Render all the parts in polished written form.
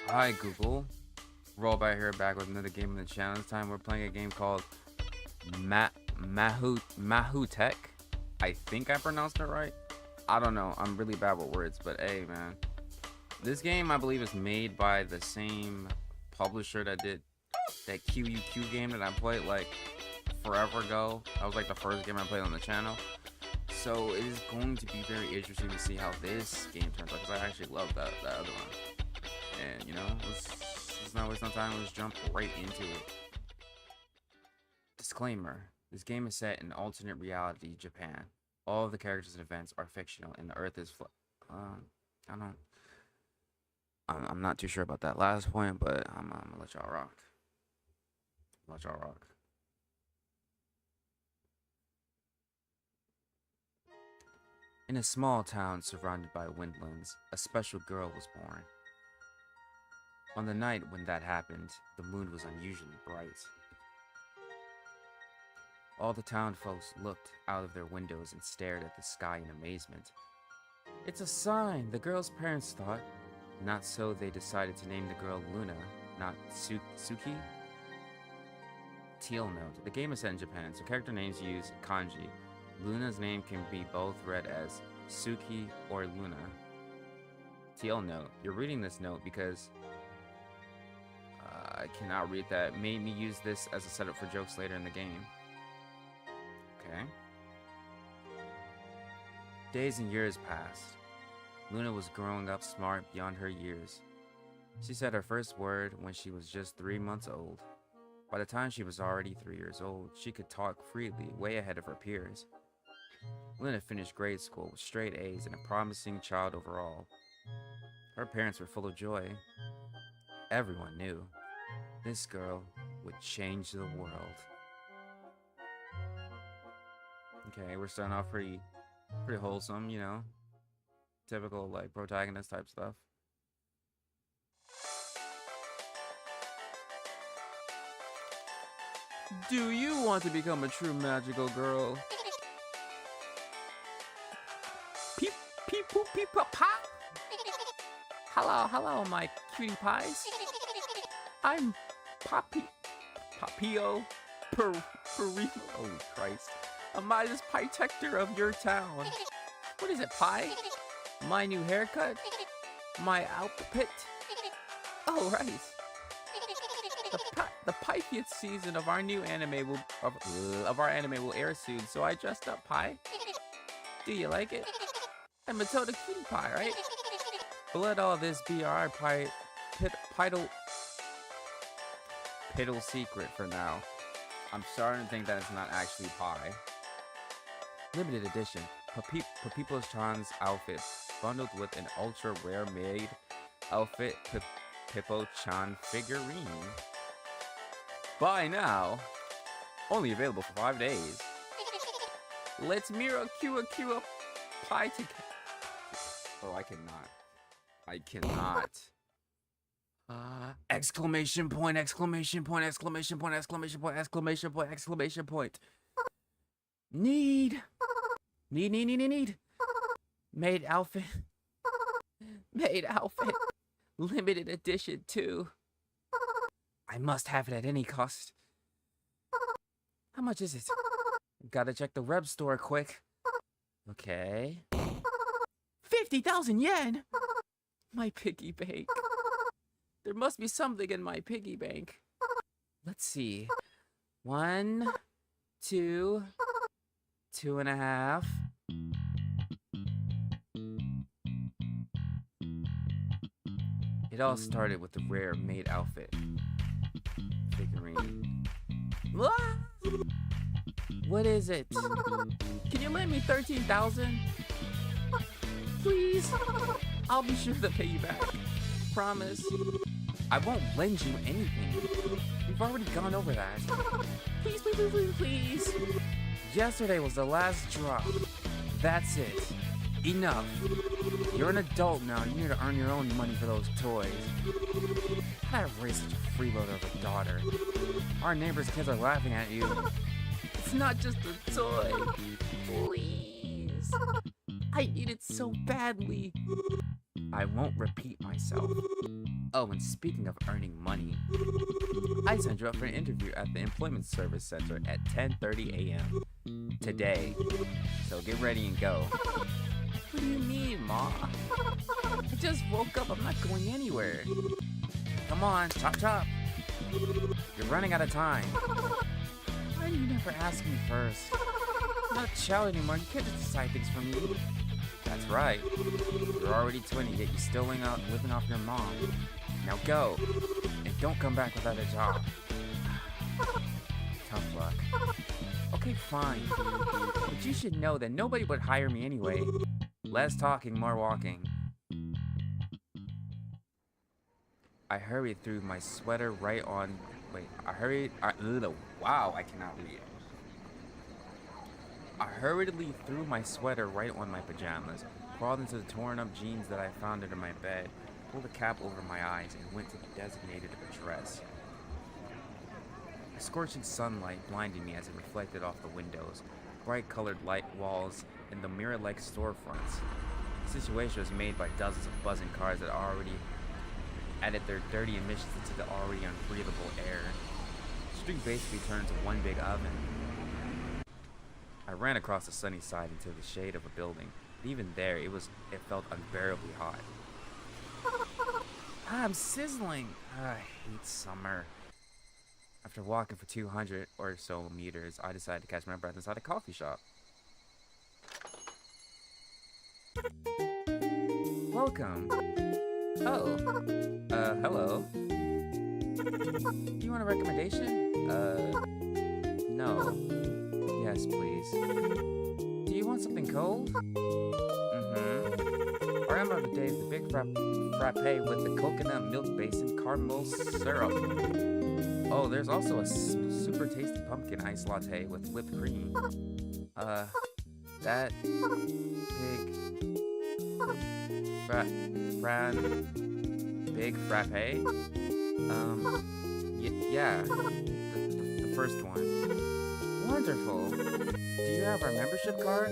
Hi Google, Rollback here, back with another game on the channel. This time we're playing a game called MAHOUTEQ. I think I pronounced it right. I don't know. I'm really bad with words, but hey, man. This game, I believe, is made by the same publisher that did that QUQ game that I played like forever ago. That was like the first game I played on the channel. So it is going to be very interesting to see how this game turns out, because I actually love that other one. And you know, let's not waste no time. Let's jump right into it. Disclaimer: this game is set in alternate reality Japan. All of the characters and events are fictional, and the Earth is I'm not too sure about that last point, but I'm gonna let y'all rock. Let y'all rock. In a small town surrounded by windlands, a special girl was born. On the night when that happened, the moon was unusually bright. All the town folks looked out of their windows and stared at the sky in amazement. It's a sign, the girl's parents thought. Not so, they decided to name the girl Luna, not Suki. Teal note: the game is set in Japan, so character names use kanji. Luna's name can be both read as Suki or Luna. Teal note: you're reading this note because I cannot read that. Made me use this as a setup for jokes later in the game. Okay. Days and years passed. Luna was growing up smart beyond her years. She said her first word when she was just 3 months old. By the time she was already 3 years old, she could talk freely, way ahead of her peers. Luna finished grade school with straight A's and a promising child overall. Her parents were full of joy. Everyone knew this girl would change the world. Okay, we're starting off pretty wholesome, you know. Typical, like, protagonist type stuff. Do you want to become a true magical girl? Peep, peep, poop, peep, pop, pop. Hello, my cutie pies. I'm Papio Perino. Oh Christ! A Midas Protector of your town. What is it, Pie? My new haircut? My outfit? Oh right. The Pythian season of our new anime will air soon, so I dressed up, Pie. Do you like it? I'm a total cutie pie, right? But let all this be our piddle secret for now. I'm starting to think that it's not actually pie. Limited edition. Pippo-chan's outfit, bundled with an ultra rare made outfit Pippo-chan figurine. Buy now. Only available for 5 days. Let's mirror Kua pie to. Oh, I cannot. Exclamation point, exclamation point, exclamation point, exclamation point, exclamation point, exclamation point. Need. Made outfit. Made outfit. Limited edition too. I must have it at any cost. How much is it? Gotta check the web store quick. Okay. 50,000 yen! My piggy bank. There must be something in my piggy bank. Let's see. 1, 2, 2.5. It all started with the rare maid outfit figurine. What is it? Can you lend me 13,000? Please? I'll be sure to pay you back. Promise. I won't lend you anything. We've already gone over that. Please. Yesterday was the last drop. That's it. Enough. You're an adult now. You need to earn your own money for those toys. How did I raise such a freeloader of a daughter? Our neighbors' kids are laughing at you. It's not just a toy. Please. I need it so badly. I won't repeat myself. Oh, and speaking of earning money, I sent you up for an interview at the Employment Service Center at 10:30 a.m. today. So get ready and go. What do you mean, Ma? I just woke up. I'm not going anywhere. Come on, chop chop. You're running out of time. Why do you never ask me first? I'm not a child anymore. You can't just decide things for me. That's right. You're already 20, yet you're still living off your mom. Now go, and don't come back without a job. Tough luck. Okay, fine. But you should know that nobody would hire me anyway. Less talking, more walking. I hurried through my sweater right on... Wow, I cannot read. I hurriedly threw my sweater right on my pajamas, crawled into the torn up jeans that I found under my bed, pulled a cap over my eyes, and went to the designated address. The scorching sunlight blinded me as it reflected off the windows, bright colored light walls, and the mirror-like storefronts. The situation was made by dozens of buzzing cars that already added their dirty emissions into the already unbreathable air. The street basically turned to one big oven. I ran across the sunny side into the shade of a building, but even there, it felt unbearably hot. I'm sizzling. I hate summer. After walking for 200 or so meters, I decided to catch my breath inside a coffee shop. Welcome. Oh. Hello. Do you want a recommendation? No. Yes, please. Do you want something cold? Mm-hmm. Our order of the day is the big frappe with the coconut milk base and caramel syrup. Oh, there's also a super tasty pumpkin ice latte with whipped cream. That big frappe? Yeah, the first one. Wonderful. Do you have our membership card?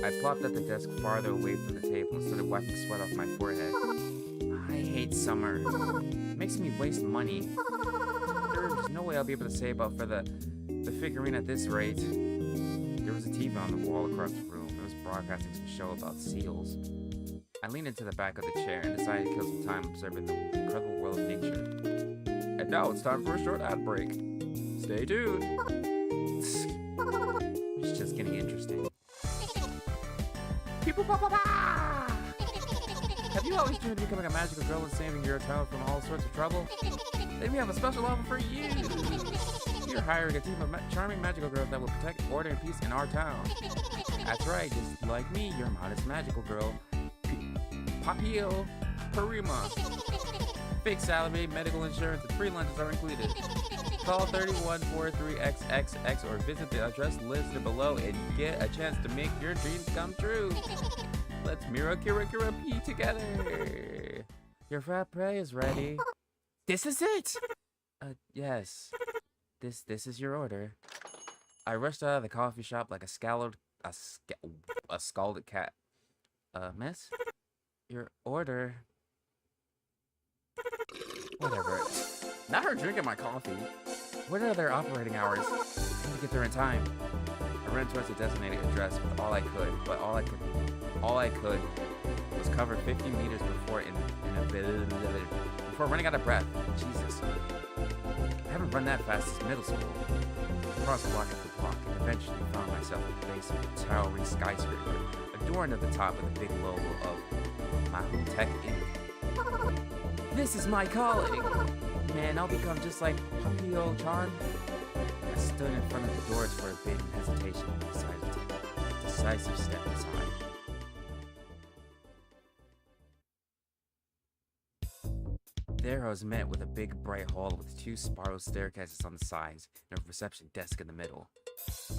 I plopped at the desk farther away from the table and started wiping sweat off my forehead. I hate summer. It makes me waste money. There's no way I'll be able to save up for the figurine at this rate. There was a TV on the wall across the room. It was broadcasting some show about seals. I leaned into the back of the chair and decided to kill some time observing the incredible world of nature. And now it's time for a short ad break. Stay tuned. It's just getting interesting. People, have you always dreamed of becoming a magical girl and saving your town from all sorts of trouble? Then we have a special offer for you. You're hiring a team of charming magical girls that will protect order and peace in our town. That's right, just like me, your modest magical girl, Papio Parima. Fixed salary, medical insurance, and free lunches are included. Call 3143XXX or visit the address listed below and get a chance to make your dreams come true. Let's Mira Kira Kira P together. Your frappe is ready. This is it. Yes. This is your order. I rushed out of the coffee shop like a scalded cat. Miss? Your order. Whatever. Not her drinking my coffee. What are their operating hours? I need to get there in time. I ran towards the designated address with all I could, but all I could was cover 50 meters before running out of breath. Jesus. I haven't run that fast since middle school. I crossed block after block and eventually found myself at the base of a towering skyscraper, adorned at the top with a big logo of MAHOUTEQ Inc. This is my calling! Man, I'll become just like Papio-chan. I stood in front of the doors for a bit in hesitation and decided to take a decisive step inside. There I was met with a big bright hall with two spiral staircases on the sides and a reception desk in the middle.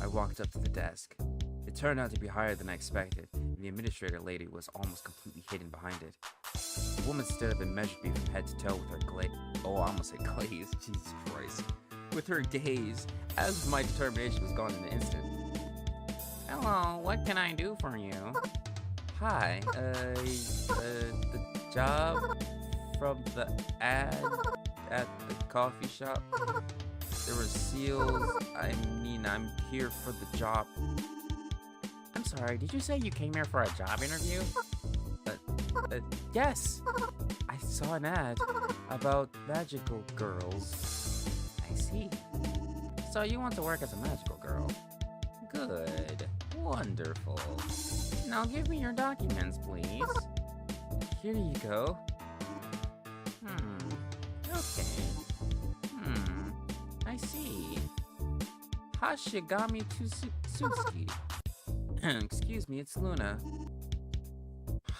I walked up to the desk. It turned out to be higher than I expected, and the administrator lady was almost completely hidden behind it. The woman stood up and measured me from head to toe with her glaze. Oh, I almost said glaze. Jesus Christ. With her gaze, as my determination was gone in an instant. Hello, what can I do for you? Hi, the job from the ad at the coffee shop. There were seals. I mean, I'm here for the job. I'm sorry, did you say you came here for a job interview? Yes. I saw an ad about magical girls. I see. So you want to work as a magical girl? Good. Wonderful. Now give me your documents, please. Here you go. Okay. I see. Hashigami Tsusuki. Excuse me, it's Luna.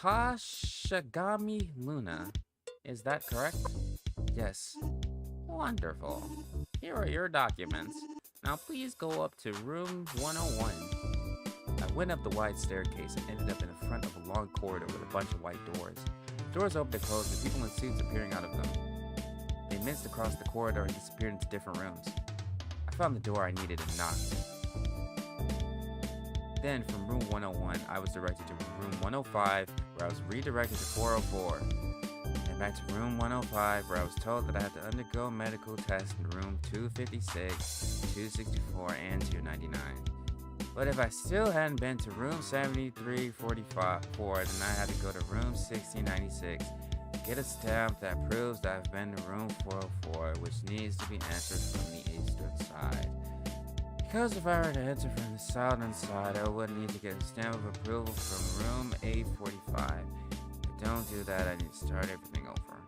Hashigami Luna. Is that correct? Yes. Wonderful. Here are your documents. Now please go up to room 101. I went up the wide staircase and ended up in the front of a long corridor with a bunch of white doors. Doors opened and closed with people in suits appearing out of them. They minced across the corridor and disappeared into different rooms. I found the door I needed and knocked. Then, from room 101, I was directed to room 105, where I was redirected to 404. And back to room 105, where I was told that I had to undergo a medical test in room 256, 264, and 299. But if I still hadn't been to room 7344, then I had to go to room 1696, get a stamp that proves that I've been to room 404, which needs to be answered from the eastern side. Because if I were to enter from the southern side, I would need to get a stamp of approval from room 845. If I don't do that, I need to start everything over.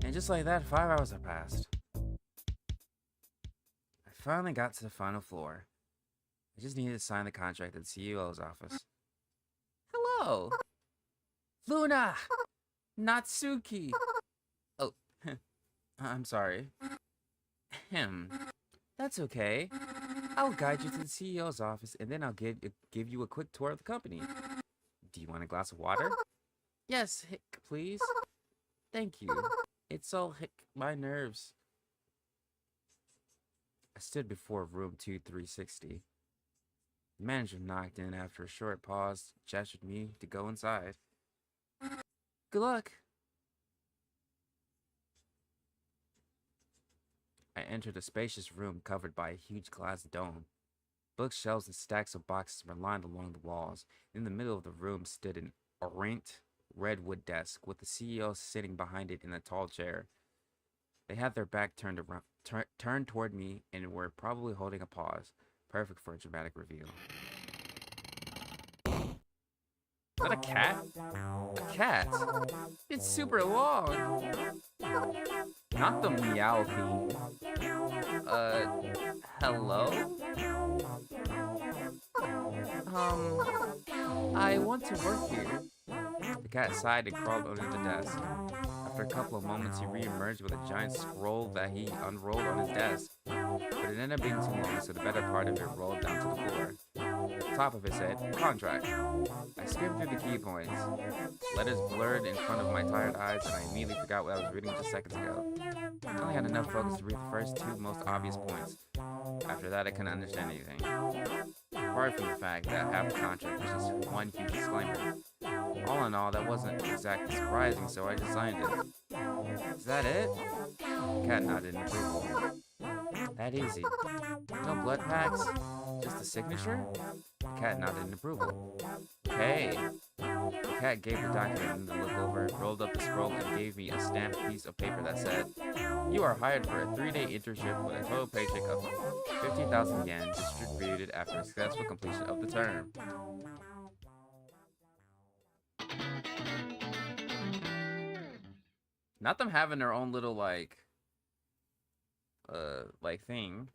And just like that, 5 hours have passed. I finally got to the final floor. I just needed to sign the contract at the CEO's office. Hello! Luna! Natsuki! Oh, I'm sorry. That's okay. I'll guide you to the CEO's office, and then I'll give you a quick tour of the company. Do you want a glass of water? Yes, hick, please. Thank you. It's all hick my nerves. I stood before room 2360. The manager knocked in after a short pause, gestured me to go inside. Good luck. I entered a spacious room covered by a huge glass dome. Bookshelves and stacks of boxes were lined along the walls. In the middle of the room stood an ornate redwood desk with the CEO sitting behind it in a tall chair. They had their back turned toward me and were probably holding a pause, perfect for a dramatic reveal. Is that a cat? A cat? It's super long. Not the meow theme. Hello? I want to work here. The cat sighed and crawled under the desk. After a couple of moments, he re-emerged with a giant scroll that he unrolled on his desk. But it ended up being too long, so the better part of it rolled down to the floor. The top of it said, contract. I skimmed through the key points. Letters blurred in front of my tired eyes, and I immediately forgot what I was reading just seconds ago. I only had enough focus to read the first two most obvious points. After that, I couldn't understand anything. Apart from the fact that half the contract was just one huge disclaimer. All in all, that wasn't exactly surprising, so I just signed it. Is that it? The cat nodded in approval. That easy. No blood packs? Just a signature? The cat nodded in approval. Okay. The cat gave the document a look over, rolled up the scroll, and gave me a stamped piece of paper that said, you are hired for a 3-day internship with a total paycheck of 50,000 yen distributed after a successful completion of the term. Not them having their own little, like thing.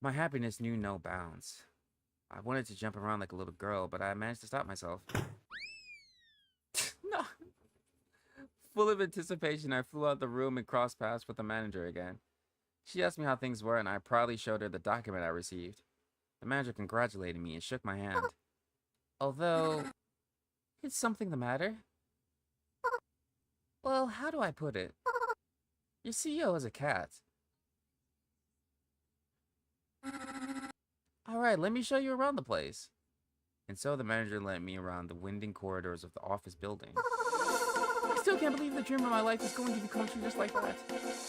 My happiness knew no bounds. I wanted to jump around like a little girl, but I managed to stop myself. No. Full of anticipation, I flew out the room and crossed paths with the manager again. She asked me how things were, and I proudly showed her the document I received. The manager congratulated me and shook my hand. Although, is something the matter? Well, how do I put it? Your CEO is a cat. Alright, let me show you around the place. And so the manager led me around the winding corridors of the office building. I still can't believe the dream of my life is going to become true just like that.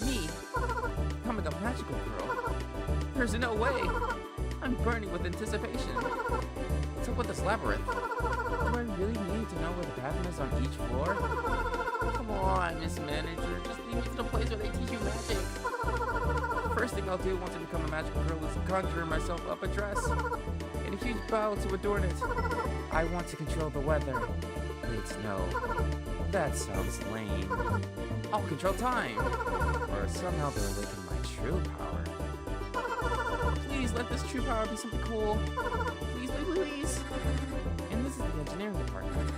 Me, becoming a magical girl. There's no way. I'm burning with anticipation. What's up with this labyrinth? Do I really need to know where the bathroom is on each floor? Come on, Miss Manager. Just leave me to the place where they teach you magic. First thing I'll do once I become a magical girl is conjure myself up a dress and a huge bow to adorn it. I want to control the weather. Wait, no. That sounds lame. I'll control time. Or somehow they'll awaken my true power. Please let this true power be something cool. Please, please, please. And this is the engineering department.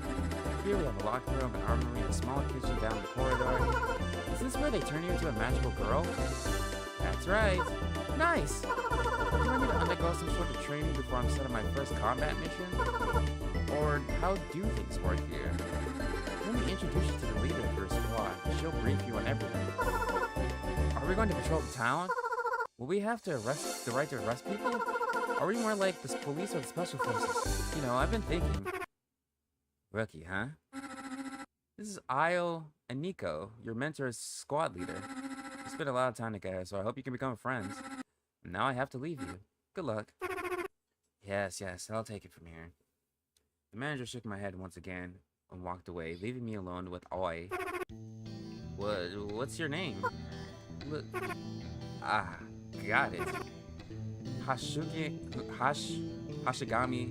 Here we have a locker room, an armory, a small kitchen down the corridor. Is this where they turn you into a magical girl? That's right. Nice! Do I need to undergo some sort of training before I'm set on my first combat mission? Or how do things work here? Let me introduce you to the leader of your squad. She'll brief you on everything. Are we going to patrol the town? Will we have the right to arrest people? Are we more like the police or the special forces? You know, I've been thinking. Rookie, huh? This is Io and Nico, your mentor's squad leader. We spent a lot of time together, so I hope you can become friends. And now I have to leave you. Good luck. Yes, I'll take it from here. The manager shook my head once again and walked away, leaving me alone with Oi. What's your name? Look. Got it. Hashigami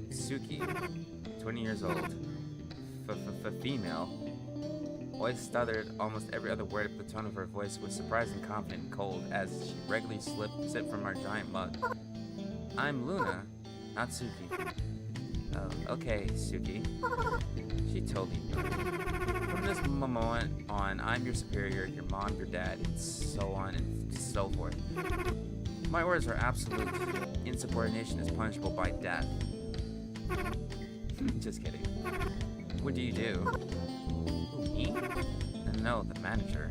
Suki, 20 years old. Female. Oi stuttered almost every other word, but the tone of her voice was surprisingly confident and cold as she regularly sipped from her giant mug. I'm Luna, not Suki. Oh, okay, Suki. She totally knew. From this moment on, I'm your superior, your mom, your dad, and so on and so forth. My orders are absolute. Insubordination is punishable by death. Just kidding. What do you do? Me? No, the manager.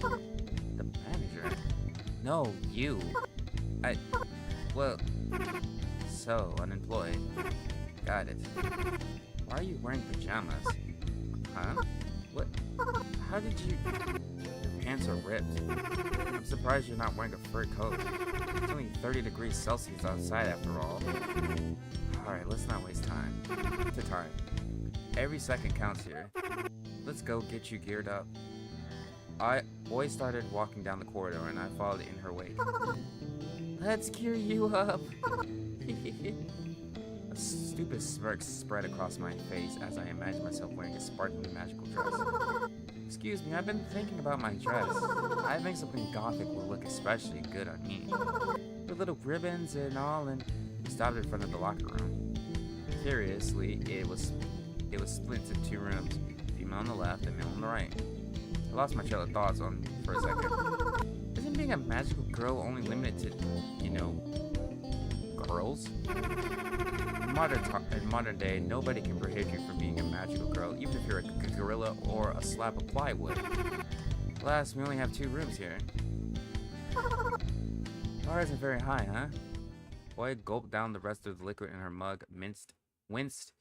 The manager? No, you. Well, so unemployed. Got it. Why are you wearing pajamas? Huh? What? How did you... Your pants are ripped. I'm surprised you're not wearing a fur coat. It's only 30 degrees Celsius outside after all. Alright, let's not waste time. To time. Every second counts here. Let's go get you geared up. Oi started walking down the corridor and I followed in her wake. Let's gear you up. A stupid smirk spread across my face as I imagined myself wearing a sparkling magical dress. Excuse me, I've been thinking about my dress. I think something gothic will look especially good on me. With little ribbons and all, and we stopped in front of the locker room. Curiously, it was split into two rooms, female on the left and male on the right. I lost my trail of thoughts for a second. Isn't being a magical girl only limited to, you know, girls? In modern day, nobody can prohibit you from being a magical girl, even if you're a gorilla or a slab of plywood. Alas, we only have two rooms here. Bar isn't very high, huh? Boy gulped down the rest of the liquid in her mug, winced,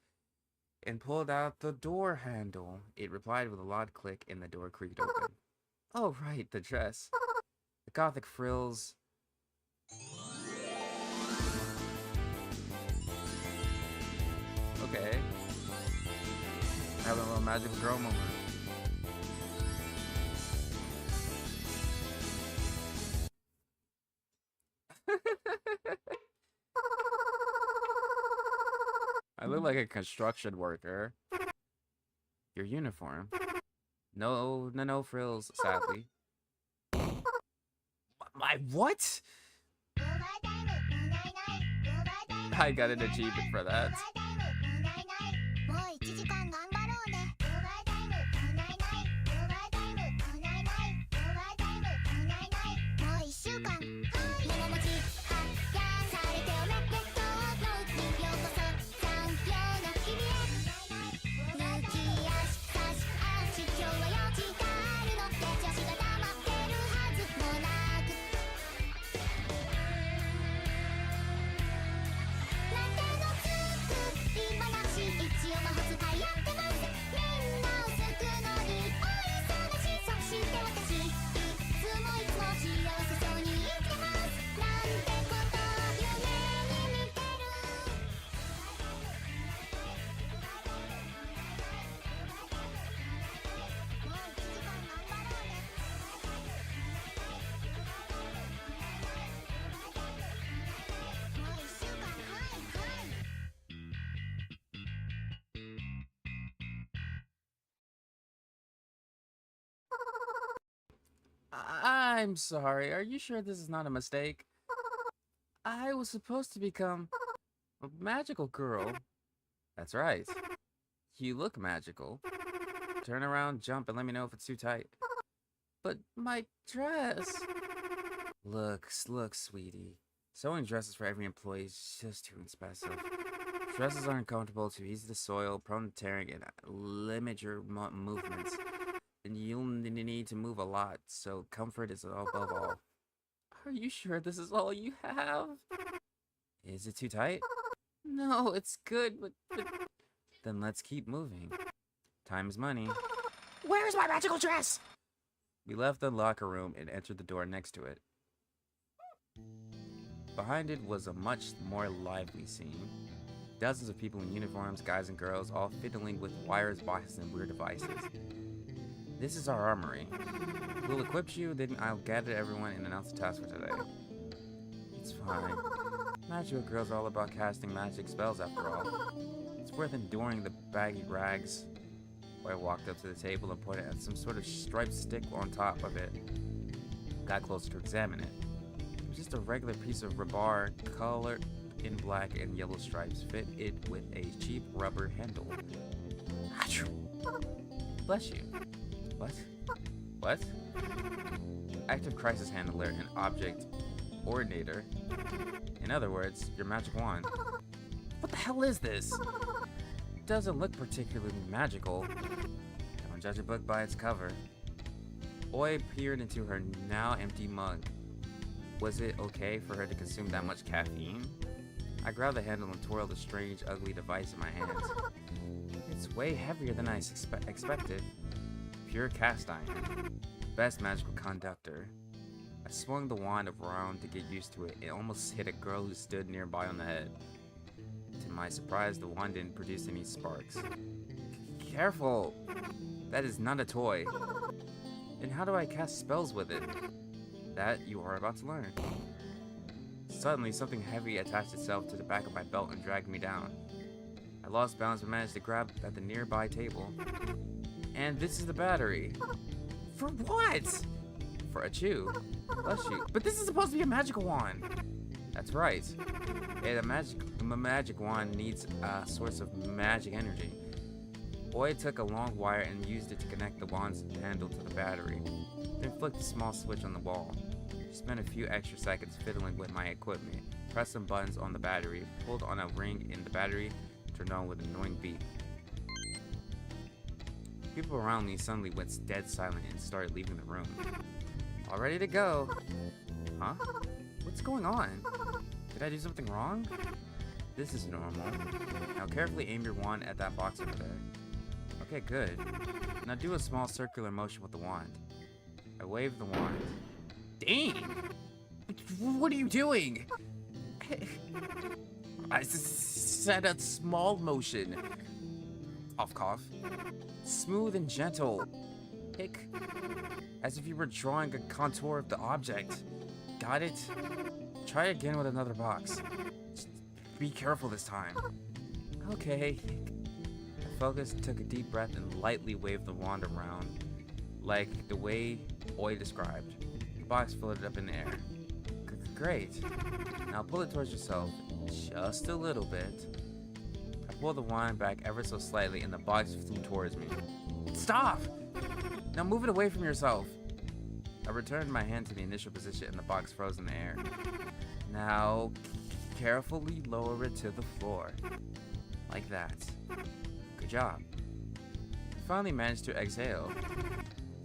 and pulled out the door handle. It replied with a loud click, and the door creaked open. Oh, right, the dress. The gothic frills. Okay. Having a little magical girl moment. I look like a construction worker. Your uniform. No frills, sadly. My what? I got an achievement for that. I'm sorry, are you sure this is not a mistake? I was supposed to become a magical girl. That's right. You look magical. Turn around, jump, and let me know if it's too tight. But my dress... Look, sweetie. Sewing dresses for every employee is just too expensive. Dresses are uncomfortable, too easy to soil, prone to tearing, and limit your movements. And you'll need to move a lot, so comfort is above all. Are you sure this is all you have? Is it too tight? No, it's good, but... Then let's keep moving. Time is money. Where's my magical dress? We left the locker room and entered the door next to it. Behind it was a much more lively scene. Dozens of people in uniforms, guys and girls, all fiddling with wires, boxes, and weird devices. This is our armory. We'll equip you, then I'll gather everyone and announce the task for today. It's fine. Magical girls are all about casting magic spells after all. It's worth enduring the baggy rags. I walked up to the table and pointed at some sort of striped stick on top of it. Got closer to examine it. It was just a regular piece of rebar colored in black and yellow stripes. Fit it with a cheap rubber handle. Achoo! Bless you. What? Active crisis handler and object ordinator. In other words, your magic wand. What the hell is this? It doesn't look particularly magical. Don't judge a book by its cover. Oi peered into her now empty mug. Was it okay for her to consume that much caffeine? I grabbed the handle and twirled the strange, ugly device in my hands. It's way heavier than I expected. Pure cast iron. Best magical conductor. I swung the wand around to get used to it. It almost hit a girl who stood nearby on the head. To my surprise, the wand didn't produce any sparks. Careful! That is not a toy. And how do I cast spells with it? That you are about to learn. Suddenly, something heavy attached itself to the back of my belt and dragged me down. I lost balance but managed to grab at the nearby table. And this is the battery. For what? For a chew. Bless you. But this is supposed to be a magical wand. That's right. Yeah, the magic wand needs a source of magic energy. Oi took a long wire and used it to connect the wand's handle to the battery. Then flicked a small switch on the wall. She spent a few extra seconds fiddling with my equipment, pressed some buttons on the battery, pulled on a ring in the battery, turned on with an annoying beep. People around me suddenly went dead silent and started leaving the room. All ready to go. Huh? What's going on? Did I do something wrong? This is normal. Now carefully aim your wand at that box over there. Okay, good. Now do a small circular motion with the wand. I waved the wand. Dang! What are you doing? I said a small motion. Cough, cough. Smooth and gentle. Hick. As if you were drawing a contour of the object. Got it? Try again with another box. Just be careful this time. Okay. I focused, took a deep breath, and lightly waved the wand around, like the way Oi described. The box floated up in the air. Great. Now pull it towards yourself, just a little bit. I pulled the wand back ever so slightly, and the box flew towards me. Stop! Now move it away from yourself. I returned my hand to the initial position, and the box froze in the air. Now, carefully lower it to the floor. Like that. Good job. I finally managed to exhale.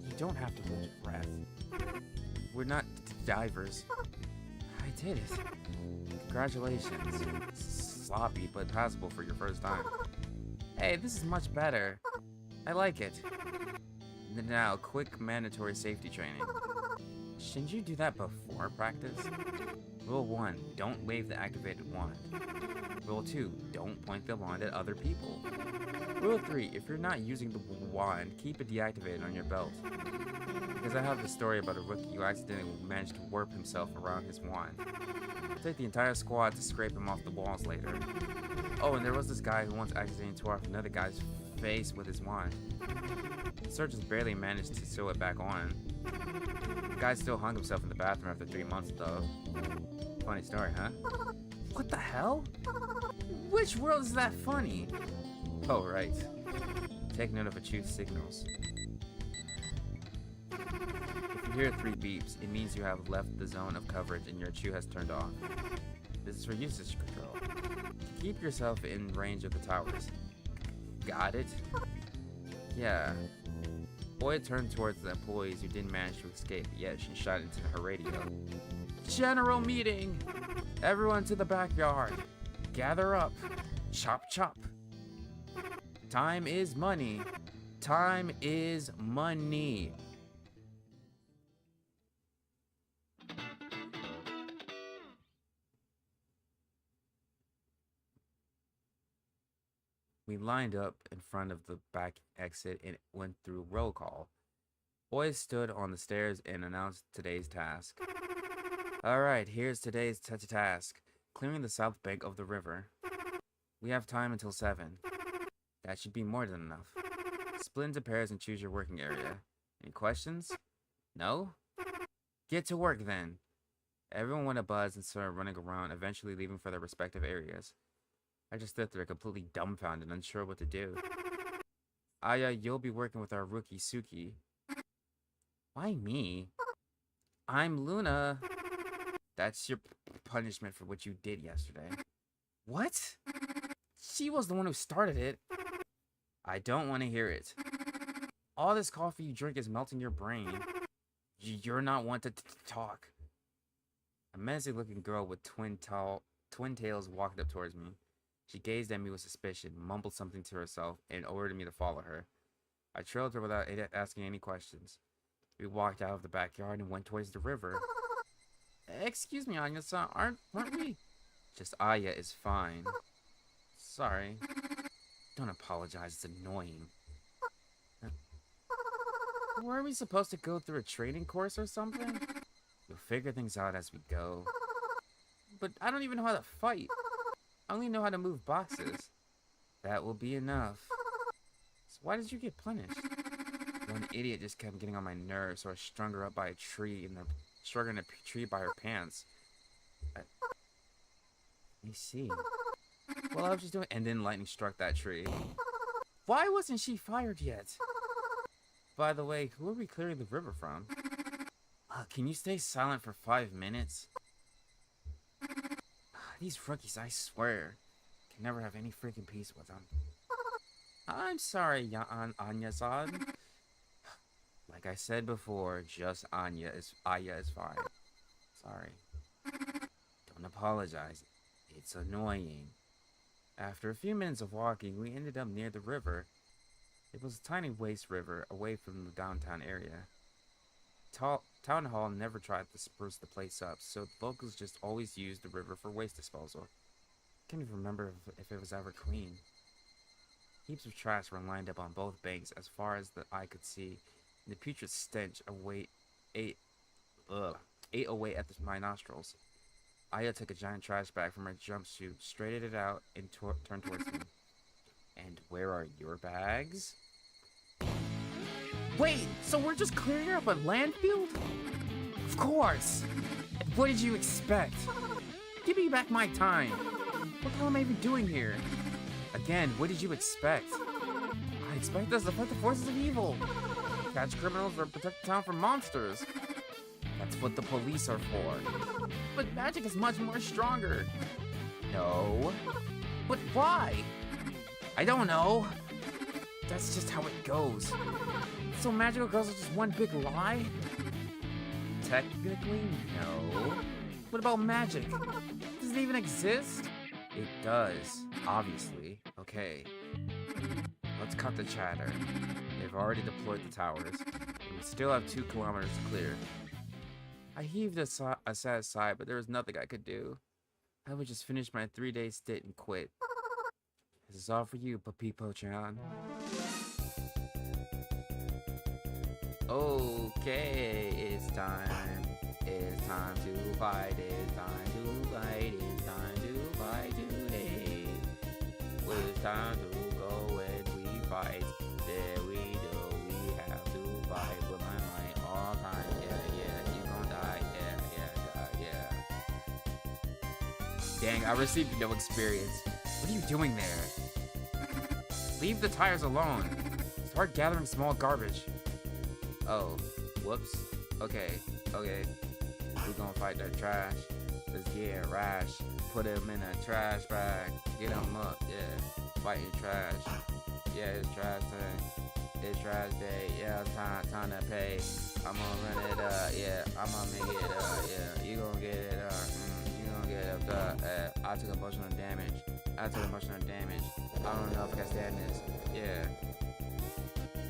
You don't have to hold your breath. We're not divers. I did it. Congratulations. Sloppy, but passable for your first time. Hey, this is much better. I like it. Now, quick mandatory safety training. Shouldn't you do that before practice? Rule 1, don't wave the activated wand. Rule 2, don't point the wand at other people. Rule 3, if you're not using the wand, keep it deactivated on your belt. Because I have a story about a rookie who accidentally managed to warp himself around his wand. It'll take the entire squad to scrape him off the walls later. Oh, and there was this guy who once accidentally tore off another guy's face with his wand. The surgeons barely managed to sew it back on. Guy still hung himself in the bathroom after 3 months, though. Funny story, huh? What the hell? Which world is that funny? Oh, right. Take note of a chew's signals. If you hear 3 beeps, it means you have left the zone of coverage and your chew has turned off. This is for usage control. Keep yourself in range of the towers. Got it? Yeah. Boy turned towards the employees who didn't manage to escape, yet she shot into her radio. General meeting! Everyone to the backyard. Gather up. Chop chop. Time is money. Time is money. We lined up in front of the back exit and went through roll call. Boys stood on the stairs and announced today's task. Alright, here's today's task. Clearing the south bank of the river. We have time until 7. That should be more than enough. Split into pairs and choose your working area. Any questions? No? Get to work then. Everyone went a buzz and started running around, eventually leaving for their respective areas. I just stood there completely dumbfounded, unsure what to do. Aya, you'll be working with our rookie Suki. Why me? I'm Luna. That's your punishment for what you did yesterday. What? She was the one who started it. I don't want to hear it. All this coffee you drink is melting your brain. You're not one to talk. A menacing-looking girl with twin tails walked up towards me. She gazed at me with suspicion, mumbled something to herself, and ordered me to follow her. I trailed her without asking any questions. We walked out of the backyard and went towards the river. Excuse me, Anya-san, aren't we? Just Aya is fine. Sorry. Don't apologize, it's annoying. Were we supposed to go through a training course or something? We'll figure things out as we go. But I don't even know how to fight. I only know how to move boxes. That will be enough. So why did you get punished? One idiot just kept getting on my nerves, so I strung her up by a tree struggling a tree by her pants. I see. Well, I was just doing, and then lightning struck that tree. Why wasn't she fired yet? By the way, who are we clearing the river from? Can you stay silent for 5 minutes? These rookies, I swear, can never have any freaking peace with them. I'm sorry, Anya-san. Like I said before, just Aya is fine. Sorry. Don't apologize. It's annoying. After a few minutes of walking, we ended up near the river. It was a tiny waste river, away from the downtown area. Town Hall never tried to spruce the place up, so the locals just always used the river for waste disposal. Can't even remember if it was ever clean. Heaps of trash were lined up on both banks as far as the eye could see, and the putrid stench ate away at my nostrils. Aya took a giant trash bag from her jumpsuit, straightened it out, and turned towards me. And where are your bags? Wait, so we're just clearing up a landfill? Of course! What did you expect? Give me back my time! What the hell am I even doing here? Again, what did you expect? I expect us to fight the forces of evil. Catch criminals or protect the town from monsters. That's what the police are for. But magic is much more stronger. No. But why? I don't know. That's just how it goes. So magical girls are just one big lie? Technically, no. What about magic? Does it even exist? It does, obviously. Okay. Let's cut the chatter. They've already deployed the towers, and we still have 2 kilometers to clear. I heaved a sad sigh, but there was nothing I could do. I would just finish my 3-day stint and quit. This is all for you, Papipo-chan. Okay, it's time. It's time to fight. It's time to fight. It's time to fight today. It's time to go and we fight. There we go. We have to fight with my might all time. Yeah, yeah, Dang, I received no experience. What are you doing there? Leave the tires alone. Start gathering small garbage. Oh, whoops. Okay. We gonna fight that trash. Let's get rash. Put him in a trash bag. Get him up, yeah. Fighting trash. Yeah, it's trash day. It's trash day. Yeah, time to pay. I'm gonna run it up, yeah. I'm gonna make it up, yeah. You gonna get it up. You gonna get it up. I took emotional damage. I don't know if I can stand this. Yeah.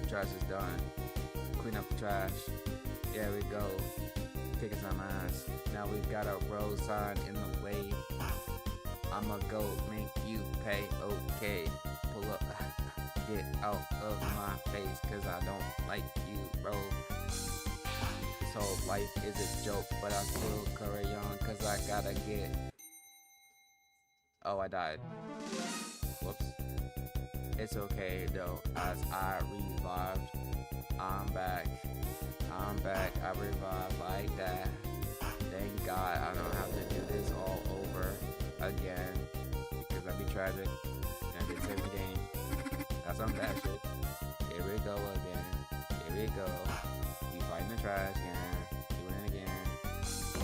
Trash is done. Clean up the trash. There we go. Kicking some ass. Now we've got a road sign in the way. I'ma go make you pay. Okay. Pull up. Get out of my face, cause I don't like you, bro. This whole life is a joke, but I still carry on, cause I gotta get. Oh, I died. Whoops. It's okay though, as I revived. I'm back. I revived like that. Thank God I don't have to do this all over again, cause that'd be tragic. And I did save the game. That's some bad shit. Here we go again. Here we go. We fighting the trash again. Doing it again.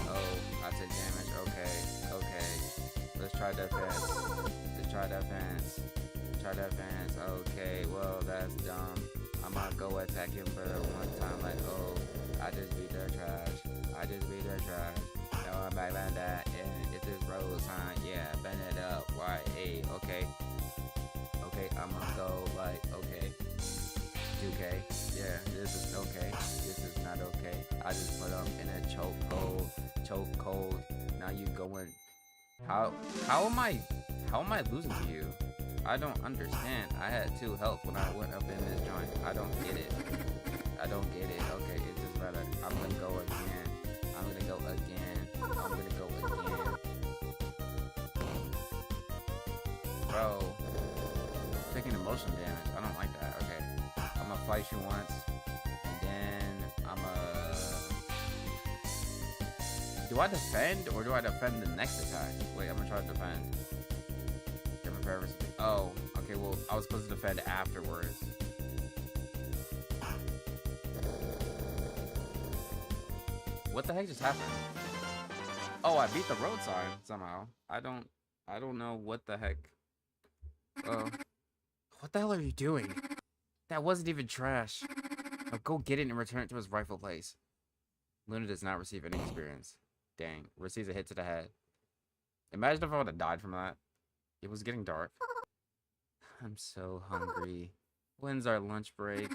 Oh, I took damage. Okay. Let's try defense. Okay, well, that's dumb. I'm gonna go attack him for the one time. Like, oh, I just beat their trash. Now I'm back like that. And it's this road sign. Yeah, bend it up. Why? Hey, okay. I'm gonna go like, okay. 2K. Yeah, this is okay. This is not okay. I just put him in a choke cold. Now you going. How am I losing to you? I don't understand. I had 2 health when I went up in this joint. I don't get it. Okay, it's just better. I'm gonna go again. Bro, taking emotional damage. I don't like that. Okay, I'm gonna fight you once, and then do I defend or do I defend the next attack? Wait, I'm gonna try to defend. Oh, okay, well, I was supposed to defend afterwards. What the heck just happened? Oh, I beat the road sign somehow. I don't know what the heck. What the hell are you doing? That wasn't even trash. Now go get it and return it to its rightful place. Luna does not receive any experience. Dang, receives a hit to the head. Imagine if I would have died from that. It was getting dark. I'm so hungry. When's our lunch break?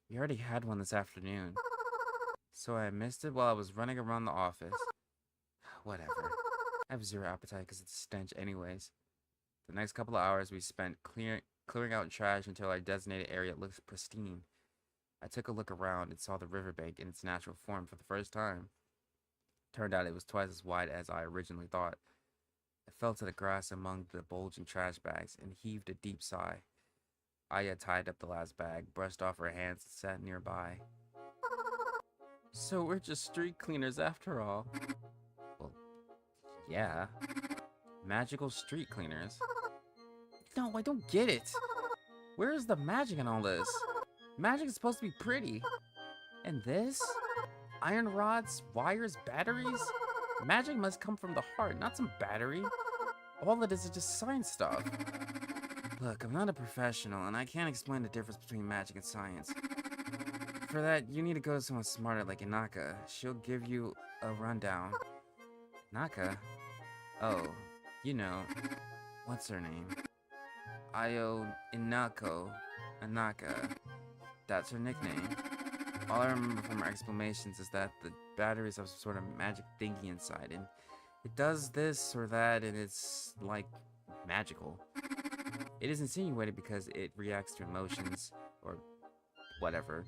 We already had one this afternoon. So I missed it while I was running around the office. Whatever. I have zero appetite because it's a stench anyways. The next couple of hours we spent clearing out trash until our designated area looked pristine. I took a look around and saw the riverbank in its natural form for the first time. Turned out it was twice as wide as I originally thought. I fell to the grass among the bulging trash bags and heaved a deep sigh. Aya tied up the last bag, brushed off her hands, and sat nearby. So we're just street cleaners after all. Well, yeah. Magical street cleaners. No, I don't get it. Where is the magic in all this? Magic is supposed to be pretty. And this? Iron rods, wires, batteries? Magic must come from the heart, not some battery. All it is just science stuff. Look, I'm not a professional, and I can't explain the difference between magic and science. For that, you need to go to someone smarter like Inaka. She'll give you a rundown. Naka? Oh, you know. What's her name? Inako. Inaka. That's her nickname. All I remember from her explanations is that the batteries have some sort of magic thingy inside, and it does this or that, and it's, like, magical. It is insinuated because it reacts to emotions, or whatever.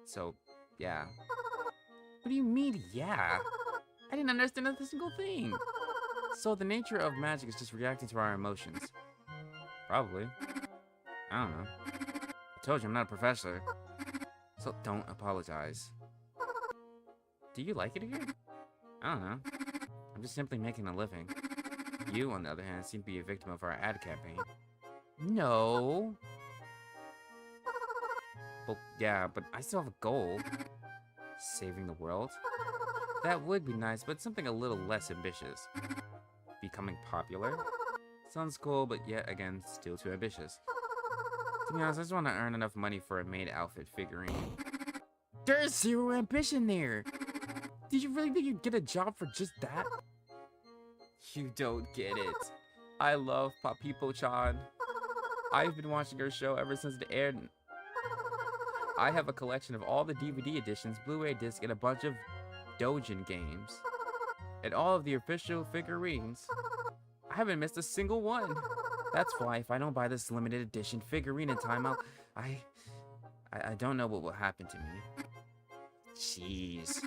So, yeah. What do you mean, yeah? I didn't understand a single thing. So the nature of magic is just reacting to our emotions. Probably. I don't know. I told you I'm not a professor. So don't apologize. Do you like it here? I don't know. I'm just simply making a living. You, on the other hand, seem to be a victim of our ad campaign. No. Well, yeah, but I still have a goal. Saving the world? That would be nice, but something a little less ambitious. Becoming popular? Sounds cool, but yet again, still too ambitious. To be honest, I just want to earn enough money for a maid outfit figurine. There's zero ambition there! Did you really think you'd get a job for just that? You don't get it. I love Papipo-chan. I've been watching her show ever since it aired. I have a collection of all the DVD editions, Blu-ray discs, and a bunch of Dojin games. And all of the official figurines. I haven't missed a single one. That's why if I don't buy this limited edition figurine in time, I don't know what will happen to me. Jeez.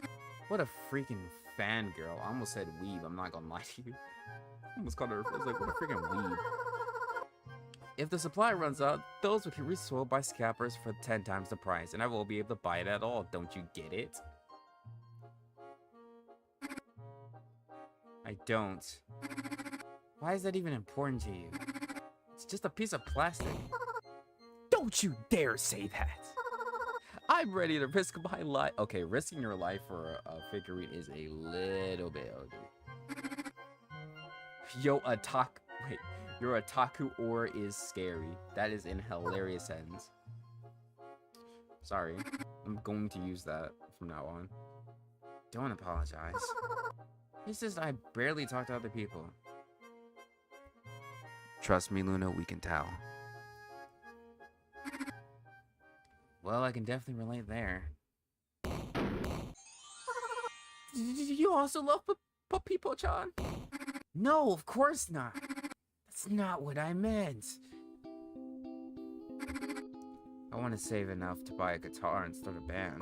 What a freaking fangirl. I almost said weeb, I'm not gonna lie to you. I almost called her, I was like, what a freaking weeb. If the supply runs out, those will be resold by scalpers for 10 times the price, and I won't be able to buy it at all. Don't you get it? I don't. Why is that even important to you? It's just a piece of plastic. Don't you dare say that! I'm ready to risk my life. Okay, risking your life for a figurine is a little bit ugly. Yo, wait, your otaku ore is scary. That is in hilarious sentence. Sorry, I'm going to use that from now on. Don't apologize. It's just I barely talk to other people. Trust me, Luna, we can tell. Well, I can definitely relate there. You also love Papipo-chan? No, of course not. That's not what I meant. I want to save enough to buy a guitar and start a band.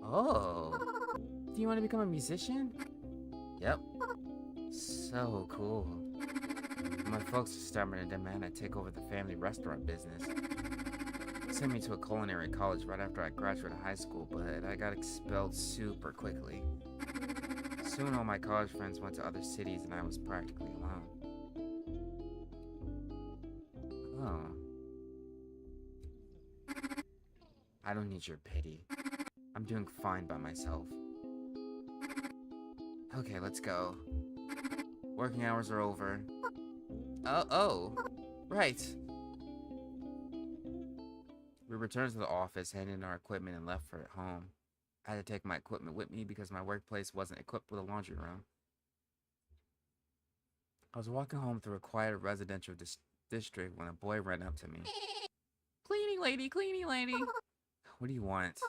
Oh. Do you want to become a musician? Yep. So cool. My folks are stubborn and demand I take over the family restaurant business. They sent me to a culinary college right after I graduated high school, but I got expelled super quickly. Soon all my college friends went to other cities and I was practically alone. Oh. I don't need your pity. I'm doing fine by myself. Okay, let's go. Working hours are over. Oh, right. We returned to the office, handed in our equipment, and left for home. I had to take my equipment with me because my workplace wasn't equipped with a laundry room. I was walking home through a quiet residential district when a boy ran up to me. Cleaning lady, cleaning lady. What do you want?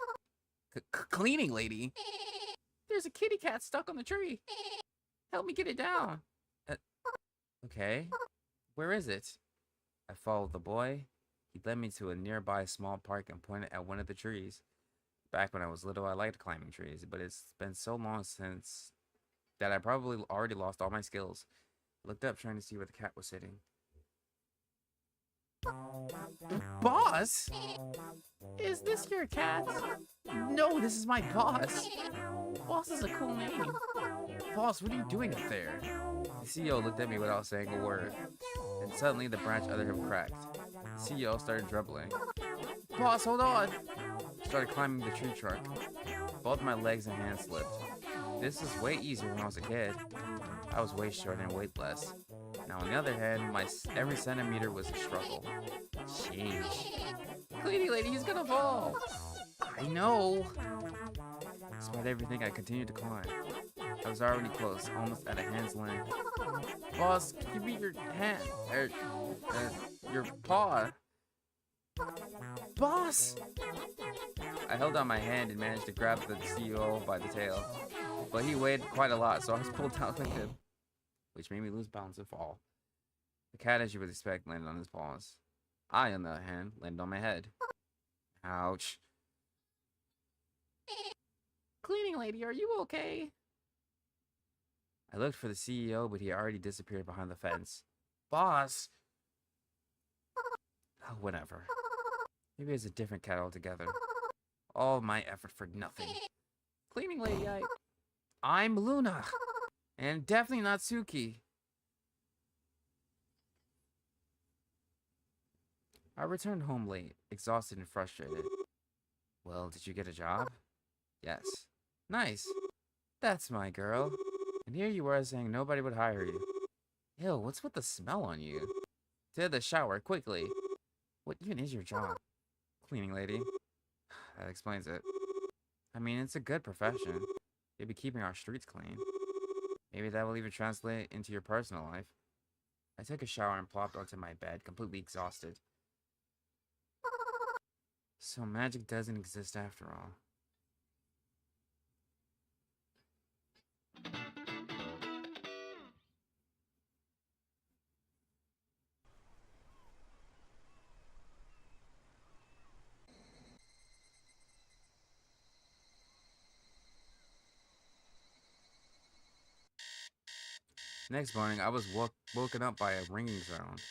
Cleaning lady? There's a kitty cat stuck on the tree. Help me get it down. Okay. Where is it? I followed the boy. He led me to a nearby small park and pointed at one of the trees. Back when I was little, I liked climbing trees, but it's been so long since that I probably already lost all my skills. I looked up trying to see where the cat was sitting. Boss? Is this your cat? No, this is my boss. Boss is a cool name. Boss, what are you doing up there? The CEO looked at me without saying a word. And suddenly the branch under him cracked. The CEO started dribbling. Boss, hold on! Started climbing the tree trunk. Both my legs and hands slipped. This was way easier when I was a kid. I was way shorter and weightless. Now on the other hand, every centimeter was a struggle. Jeez. Cleaning lady, he's gonna fall! I know! Despite everything, I continued to climb. I was already close, almost at a hand's length. Boss, give me your hand. Your paw. Boss! I held out my hand and managed to grab the CEO by the tail. But he weighed quite a lot, so I was pulled down with him, which made me lose balance and fall. The cat, as you would expect, landed on his paws. I, on the other hand, landed on my head. Ouch. Cleaning lady, are you okay? I looked for the CEO, but he already disappeared behind the fence. Boss! Oh, whatever. Maybe it's a different cat altogether. All my effort for nothing. Cleaning lady, I'm Luna. And definitely not Suki. I returned home late, exhausted and frustrated. Well, did you get a job? Yes. Nice. That's my girl. And here you are saying nobody would hire you. Ew, what's with the smell on you? To the shower, quickly. What even is your job? Cleaning lady. That explains it. I mean, it's a good profession. You'll be keeping our streets clean. Maybe that will even translate into your personal life. I took a shower and plopped onto my bed, completely exhausted. So magic doesn't exist after all. Next morning, I was woken up by a ringing sound.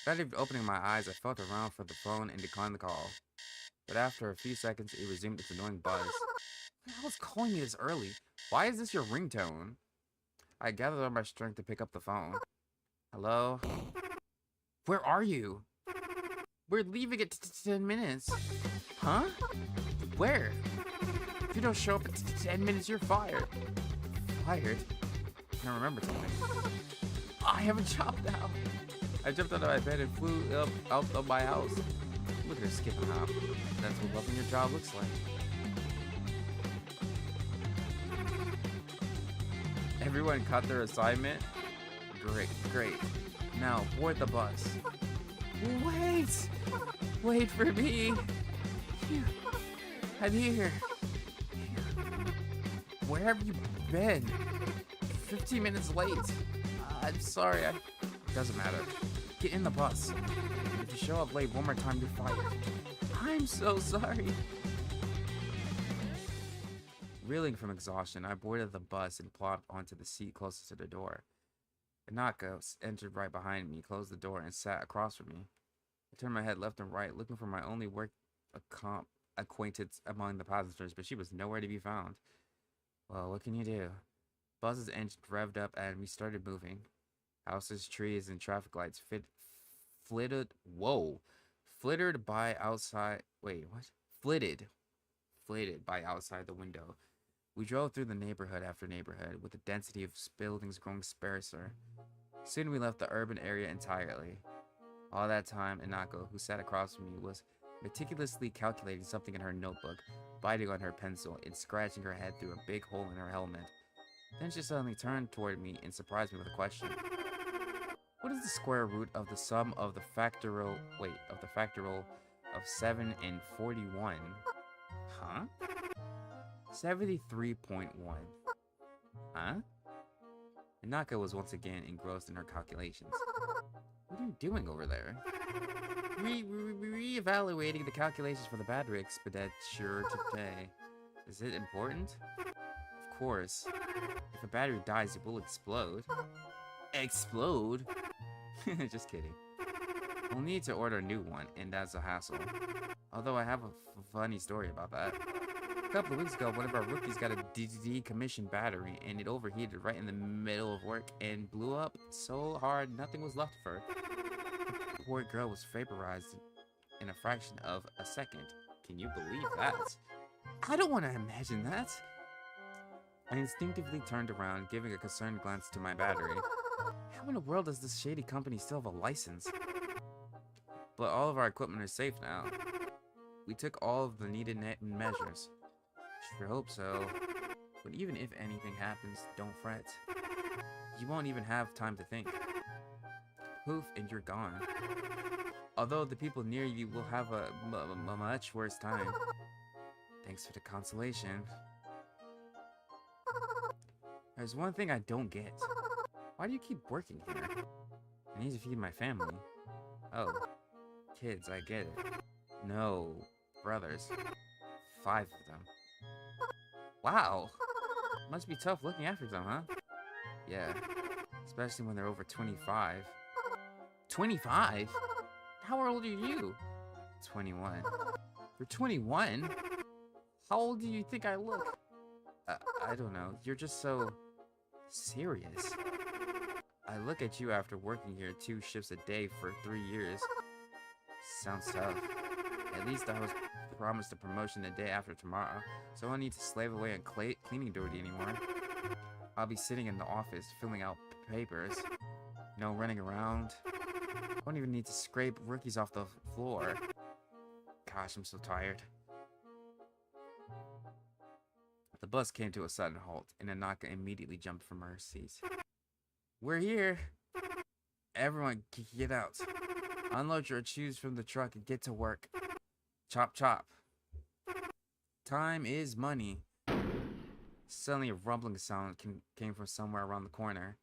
Without even opening my eyes, I felt around for the phone and declined the call. But after a few seconds, it resumed its annoying buzz. Who the hell is calling me this early? Why is this your ringtone? I gathered up my strength to pick up the phone. Hello? Where are you? We're leaving at 10 minutes. Huh? Where? If you don't show up at 10 minutes, you're fired. Fired? I can't remember something. I have a job now. I jumped out of my bed and flew up out of my house. Look at her skipping hop. That's what loving your job looks like. Everyone caught their assignment? Great, great. Now, board the bus. Wait! Wait for me! Phew. I'm here. Where have you been? 15 minutes late. I'm sorry, Doesn't matter. Get in the bus. If you show up late one more time, you're fired. I'm so sorry. Reeling from exhaustion, I boarded the bus and plopped onto the seat closest to the door. Inako entered right behind me, closed the door, and sat across from me. I turned my head left and right, looking for my only work acquaintance among the passengers, but she was nowhere to be found. Well, what can you do? Bus's engine revved up and we started moving. Houses, trees, and traffic lights flitted by outside. Wait, what? Flitted by outside the window. We drove through the neighborhood after neighborhood, with the density of buildings growing sparser. Soon we left the urban area entirely. All that time, Inako, who sat across from me, was meticulously calculating something in her notebook, biting on her pencil, and scratching her head through a big hole in her helmet. Then she suddenly turned toward me and surprised me with a question. What is the square root of the sum of the factorial of 7 and 41? Huh? 73.1. Huh? Inaka was once again engrossed in her calculations. What are you doing over there? Re-evaluating the calculations for the battery expenditure today. Is it important? Of course. If a battery dies, it will explode. Explode? Just kidding. We'll need to order a new one, and that's a hassle. Although I have a funny story about that. A couple of weeks ago, one of our rookies got a decommissioned battery, and it overheated right in the middle of work and blew up so hard nothing was left of her. The poor girl was vaporized in a fraction of a second. Can you believe that? I don't want to imagine that. I instinctively turned around, giving a concerned glance to my battery. How in the world does this shady company still have a license? But all of our equipment is safe now. We took all of the needed measures. Sure hope so. But even if anything happens, don't fret. You won't even have time to think. Poof, and you're gone. Although the people near you will have a much worse time. Thanks for the consolation. There's one thing I don't get. Why do you keep working here? I need to feed my family. Oh, kids, I get it. No, brothers. 5 of them. Wow! Must be tough looking after them, huh? Yeah, especially when they're over 25. 25? How old are you? 21. You're 21? How old do you think I look? I don't know. You're just so serious. I look at you after working here 2 shifts a day for 3 years. Sounds tough. At least I was promised a promotion the day after tomorrow, so I won't need to slave away on cleaning duty anymore. I'll be sitting in the office filling out papers, running around. I won't even need to scrape rookies off the floor. Gosh, I'm so tired. The bus came to a sudden halt, and Anaka immediately jumped from her seat. We're here! Everyone, get out. Unload your shoes from the truck and get to work. Chop, chop. Time is money. Suddenly, a rumbling sound came from somewhere around the corner.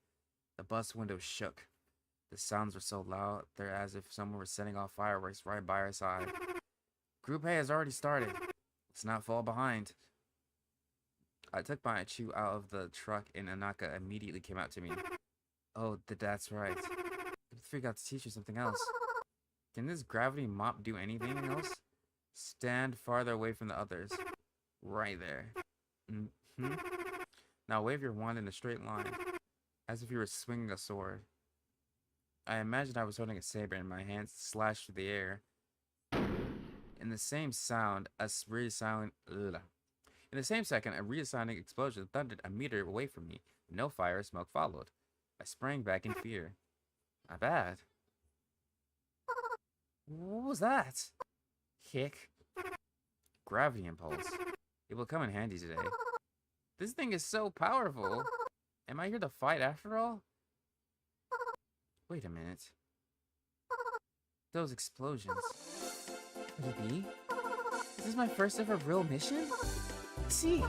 The bus window shook. The sounds were so loud, they're as if someone were setting off fireworks right by our side. Group A has already started. Let's not fall behind. I took my chew out of the truck, and Anaka immediately came out to me. Oh, that's right. I forgot to teach you something else. Can this gravity mop do anything else? Stand farther away from the others. Right there. Mm-hmm. Now wave your wand in a straight line, as if you were swinging a sword. I imagined I was holding a saber and my hands slashed through the air. In the same second, a resounding explosion thundered a meter away from me. No fire or smoke followed. I sprang back in fear. Not bad. What was that? Kick. Gravity impulse. It will come in handy today. This thing is so powerful. Am I here to fight after all? Wait a minute. Those explosions. Could it be? Is this my first ever real mission? See,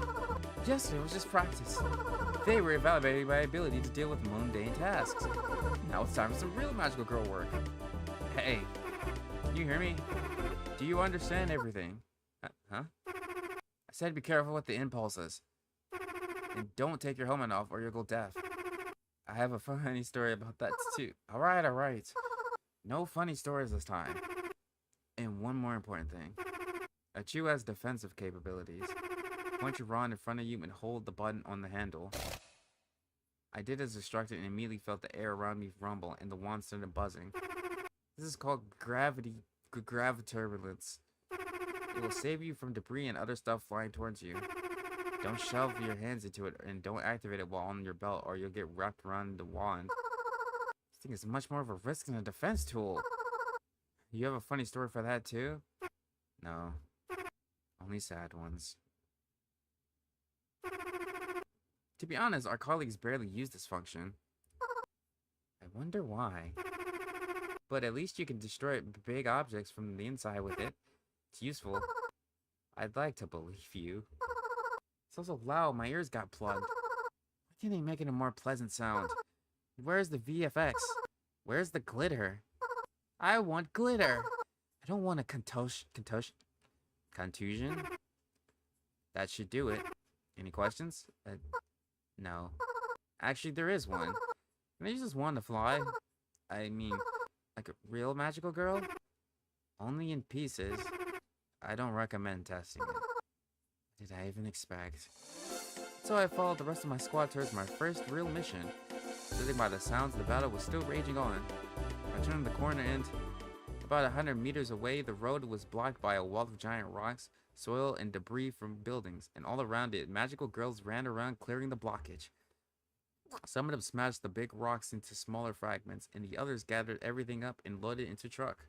yesterday was just practice. They were evaluating my ability to deal with mundane tasks. Now it's time for some real magical girl work. Hey, can you hear me? Do you understand everything? Huh? I said be careful with the impulses. And don't take your helmet off or you'll go deaf. I have a funny story about that too. Alright. No funny stories this time. And one more important thing. A chew has defensive capabilities. Point your wand in front of you and hold the button on the handle. I did as instructed and immediately felt the air around me rumble and the wand started buzzing. This is called graviturbulence. It will save you from debris and other stuff flying towards you. Don't shove your hands into it and don't activate it while on your belt or you'll get wrapped around the wand. This thing is much more of a risk than a defense tool. You have a funny story for that too? No. Only sad ones. To be honest, our colleagues barely use this function. I wonder why. But at least you can destroy big objects from the inside with it. It's useful. I'd like to believe you. It's also loud, my ears got plugged. Why can't they make it a more pleasant sound? Where's the VFX? Where's the glitter? I want glitter! I don't want a contusion? That should do it. Any questions? No. Actually, there is one. Can I use this wand to fly? I mean, like a real magical girl? Only in pieces. I don't recommend testing it. What did I even expect? So I followed the rest of my squad towards my first real mission. Judging by the sounds, the battle was still raging on. I turned the corner and, about 100 meters away, the road was blocked by a wall of giant rocks, soil, and debris from buildings, and all around it, magical girls ran around clearing the blockage. Some of them smashed the big rocks into smaller fragments, and the others gathered everything up and loaded it into a truck.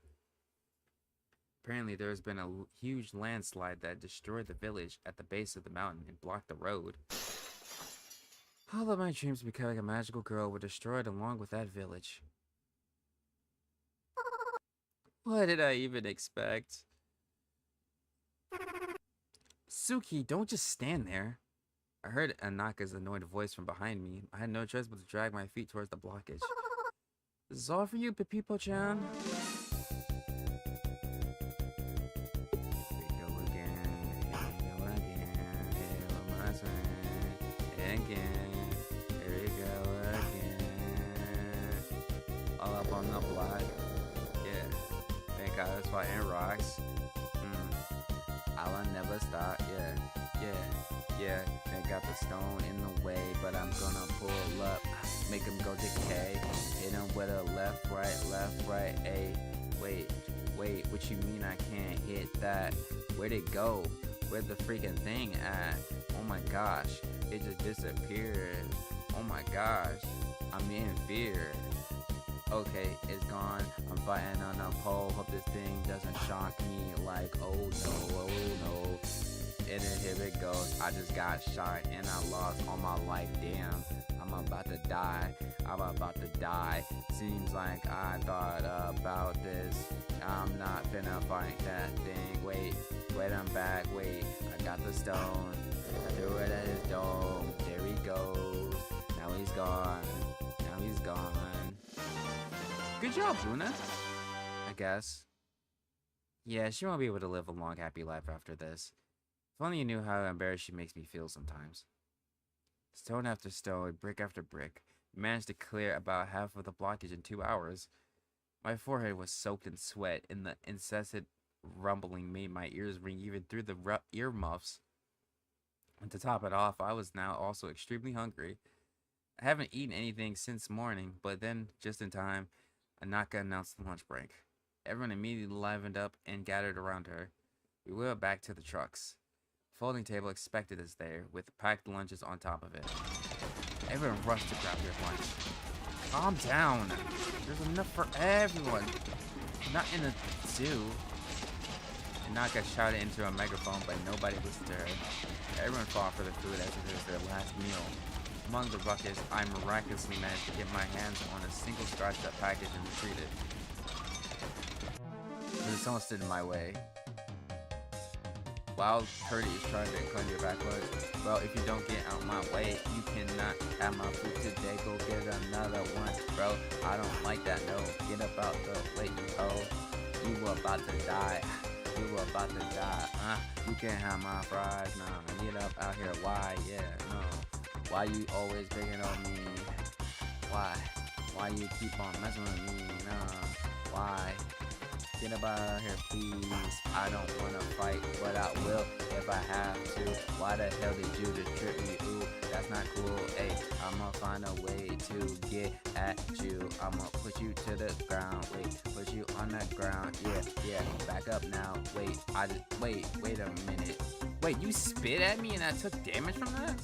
Apparently, there has been a huge landslide that destroyed the village at the base of the mountain and blocked the road. All of my dreams of becoming a magical girl were destroyed along with that village. What did I even expect? Suki, don't just stand there. I heard Anaka's annoyed voice from behind me. I had no choice but to drag my feet towards the blockage. This is all for you, Pepito-chan. Here we go again. All up on the block. Yeah. Thank God that's why and rocks. I'll never stop. Yeah. They got the stone in the way, but I'm gonna pull up. Make him go decay. Hit him with a left, right, ayy. Wait. Wait, what you mean I can't hit that? Where'd it go? Where'd the freaking thing at? Oh my gosh, it just disappeared. Oh my gosh, I'm in fear. Okay, it's gone. I'm fighting on a pole. Hope this thing doesn't shock me like, oh no, oh no. And then here it goes. I just got shot and I lost all my life. Damn, I'm about to die. I'm about to die. Seems like I thought about this. I'm not finna fight that thing. Wait, I'm back. Wait, I got the stone. I threw it at his dome. There he goes. Now he's gone. Now he's gone. Good job, Luna. I guess. Yeah, she won't be able to live a long, happy life after this. If only you knew how embarrassed she makes me feel sometimes. Stone after stone, brick after brick, managed to clear about half of the blockage in 2 hours. My forehead was soaked in sweat, and the incessant rumbling made my ears ring even through the earmuffs. And to top it off, I was now also extremely hungry. I haven't eaten anything since morning, but then, just in time, Anaka announced the lunch break. Everyone immediately livened up and gathered around her. We wheeled back to the trucks. Folding table expected us there, with packed lunches on top of it. Everyone rushed to grab their lunch. Calm down. There's enough for everyone. Not in a zoo. Anaka shouted into a megaphone, but nobody listened to her. Everyone fought for the food as if it was their last meal. Among the buckets, I miraculously managed to get my hands on a single scratched up package and retreated. But someone stood in my way. While Purdy is trying to claim your backwards, well, if you don't get out my way, you cannot have my food today. Go get another one, bro. I don't like that, no. Get up out the way, you were about to die. You were about to die, You can't have my fries, nah. Get up out here, why? Yeah, no. Why you always picking on me? Why? Why you keep on messing with me? Nah. Why? Get up out here, please. I don't wanna fight, but I will if I have to. Why the hell did you just trip me? Ooh, that's not cool. Hey, I'ma find a way to get at you. I'ma put you to the ground. Wait, put you on the ground. Yeah. Back up now. Wait, wait a minute. Wait, you spit at me and I took damage from that?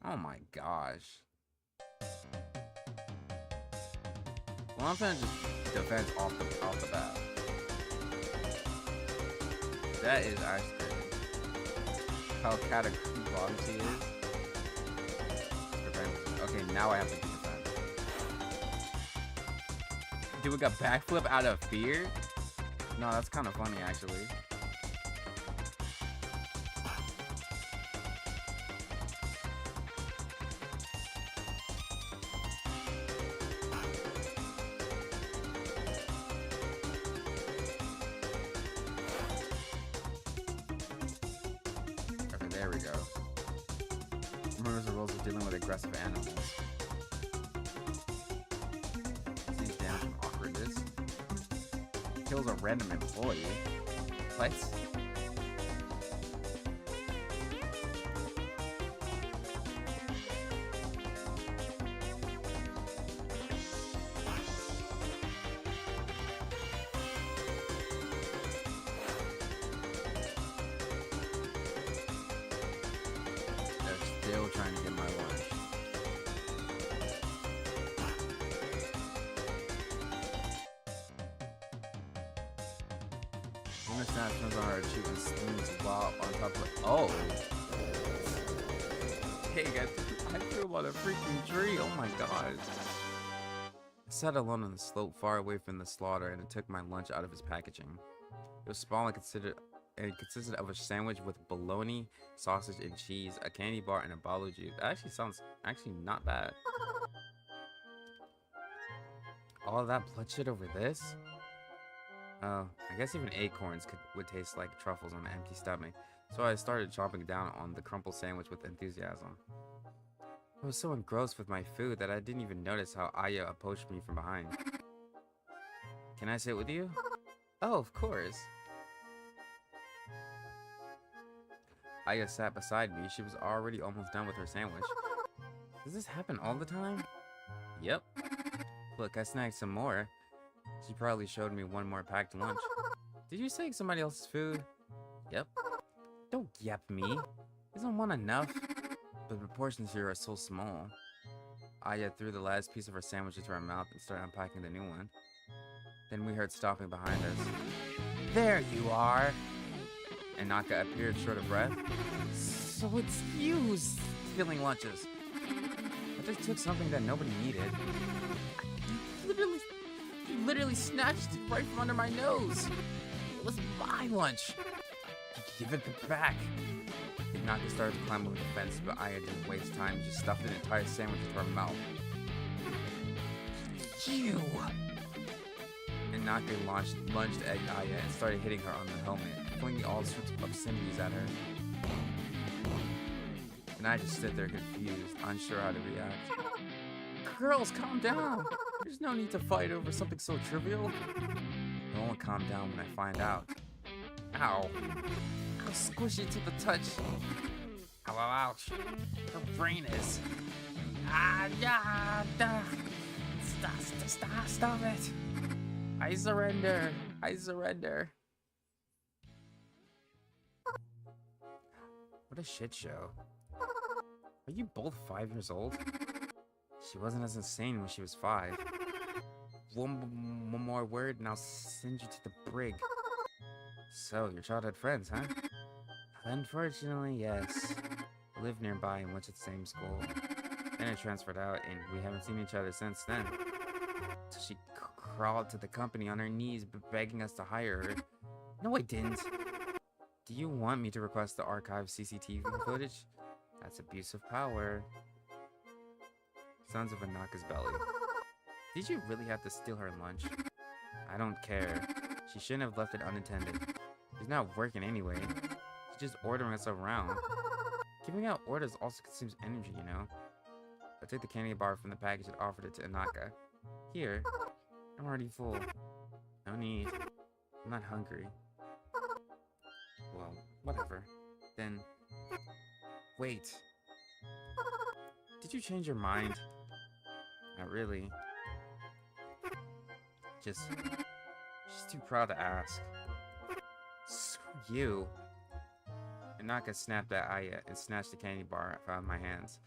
Oh my gosh. Well, I'm gonna just defense off the bat. That is actually crazy. How categorical he is. Okay, now I have to do defense. Dude, we got backflip out of fear? No, that's kind of funny actually. There we go. Remembers the rules of dealing with aggressive animals. Seems down from awkwardness. Kills a random employee. What? Still trying to get my lunch. Winter snap turns on her cheek and steams while on top of it. Oh! Hey guys, I threw him on a freaking tree. Oh my gosh. I sat alone on the slope far away from the slaughter and I took my lunch out of his packaging. It was small and consisted of a sandwich with bologna, sausage, and cheese, a candy bar, and a bottle of juice. That actually sounds not bad. All of that bloodshed over this? Oh, I guess even acorns would taste like truffles on an empty stomach. So I started chomping down on the crumpled sandwich with enthusiasm. I was so engrossed with my food that I didn't even notice how Aya approached me from behind. Can I sit with you? Oh, of course. Aya sat beside me. She was already almost done with her sandwich. Does this happen all the time? Yep. Look, I snagged some more. She probably showed me one more packed lunch. Did you take somebody else's food? Yep. Don't yep me. Isn't one enough? But the portions here are so small. Aya threw the last piece of her sandwich into her mouth and started unpacking the new one. Then we heard stomping behind us. There you are! Inaka appeared short of breath. So it's you who's stealing lunches. I just took something that nobody needed. You literally snatched it right from under my nose. It was my lunch. Give it back. Inaka started to climb over the fence, but Aya didn't waste time. Just stuffed an entire sandwich into her mouth. You! Inaka lunged at Aya and started hitting her on the helmet, flinging all sorts of obscenities at her. And I just stood there confused, unsure how to react. Girls, calm down! There's no need to fight over something so trivial. I won't calm down when I find out. Ow. How squishy to the touch. Ow, ow, ouch. Her brain is. Ah, yeah, stop it. I surrender. I surrender. What a shit show. Are you both 5 years old? She wasn't as insane when she was 5. One more word and I'll send you to the brig. So, your childhood friends, huh? Unfortunately, yes. We lived nearby and went to the same school. Then I transferred out and we haven't seen each other since then. So she crawled to the company on her knees, begging us to hire her. No, I didn't. Do you want me to request the archive CCTV footage? That's abuse of power. Sons of Inaka's belly. Did you really have to steal her lunch? I don't care. She shouldn't have left it unattended. She's not working anyway. She's just ordering us around. Giving out orders also consumes energy, you know? I took the candy bar from the package and offered it to Inaka. Here. I'm already full. No need. I'm not hungry. Well, whatever. Then... Wait. Did you change your mind? Not really. She's too proud to ask. Screw you. Inaka snapped at Aya and snatched the candy bar out of my hands.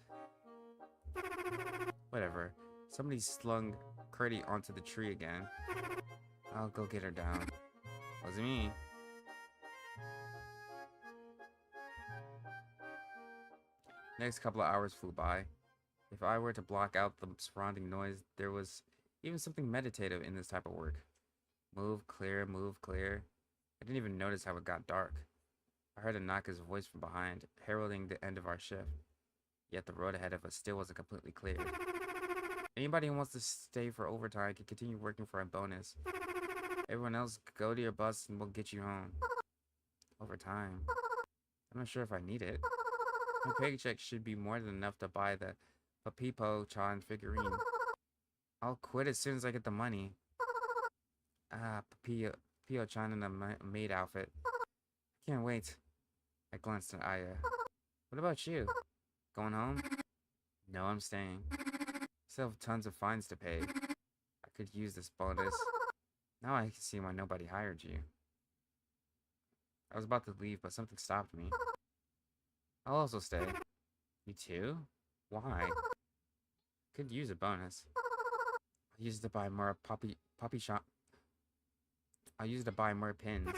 Whatever. Somebody slung Curdy onto the tree again. I'll go get her down. Wasn't me. Next couple of hours flew by. If I were to block out the surrounding noise, there was even something meditative in this type of work. Move clear, move clear. I didn't even notice how it got dark. I heard Inaka's voice from behind, heralding the end of our shift. Yet the road ahead of us still wasn't completely cleared. Anybody who wants to stay for overtime can continue working for a bonus. Everyone else, go to your bus and we'll get you home. Overtime. I'm not sure if I need it. My paycheck should be more than enough to buy the Papipo-chan figurine. I'll quit as soon as I get the money. Ah, Papio-chan in a maid outfit. I can't wait. I glanced at Aya. What about you? Going home? No, I'm staying. Still have tons of fines to pay. I could use this bonus. Now I can see why nobody hired you. I was about to leave, but something stopped me. I'll also stay. You too? Why? Could use a bonus. I'll use it to buy more poppy shop. I'll use it to buy more pins.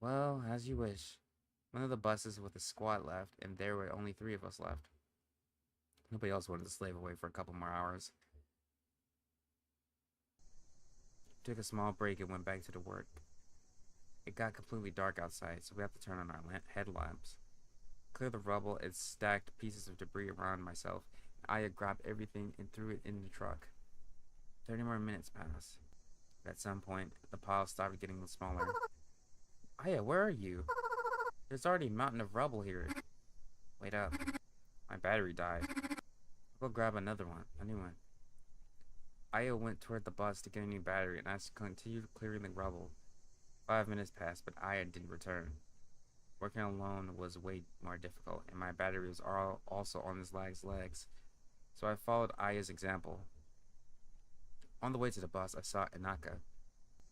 Well, as you wish. One of the buses with a squad left, and there were only 3 of us left. Nobody else wanted to slave away for a couple more hours. Took a small break and went back to the work. It got completely dark outside, so we have to turn on our headlamps. Clear the rubble and stacked pieces of debris around myself. Aya grabbed everything and threw it in the truck. 30 more minutes passed. At some point, the pile started getting smaller. Aya, where are you? There's already a mountain of rubble here. Wait up. My battery died. I'll go grab another one. A new one. Aya went toward the bus to get a new battery, and I continued clearing the rubble. 5 minutes passed, but Aya didn't return. Working alone was way more difficult, and my battery was also on his legs, so I followed Aya's example. On the way to the bus, I saw Inaka.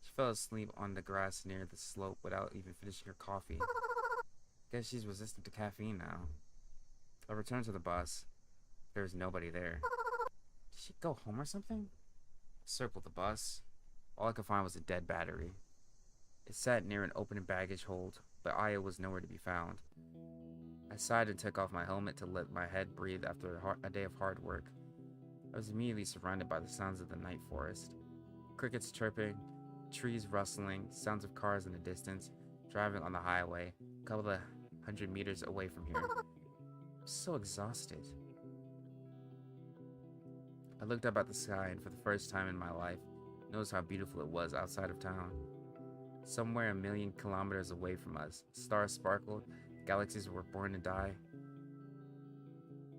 She fell asleep on the grass near the slope without even finishing her coffee. Guess she's resistant to caffeine now. I returned to the bus. There was nobody there. Did she go home or something? I circled the bus. All I could find was a dead battery. It sat near an open baggage hold, but Aya was nowhere to be found. I sighed and took off my helmet to let my head breathe after a day of hard work. I was immediately surrounded by the sounds of the night forest. Crickets chirping, trees rustling, sounds of cars in the distance, driving on the highway, a couple of 100 meters away from here. I'm so exhausted. I looked up at the sky and for the first time in my life, noticed how beautiful it was outside of town. Somewhere a million kilometers away from us, stars sparkled, galaxies were born to die.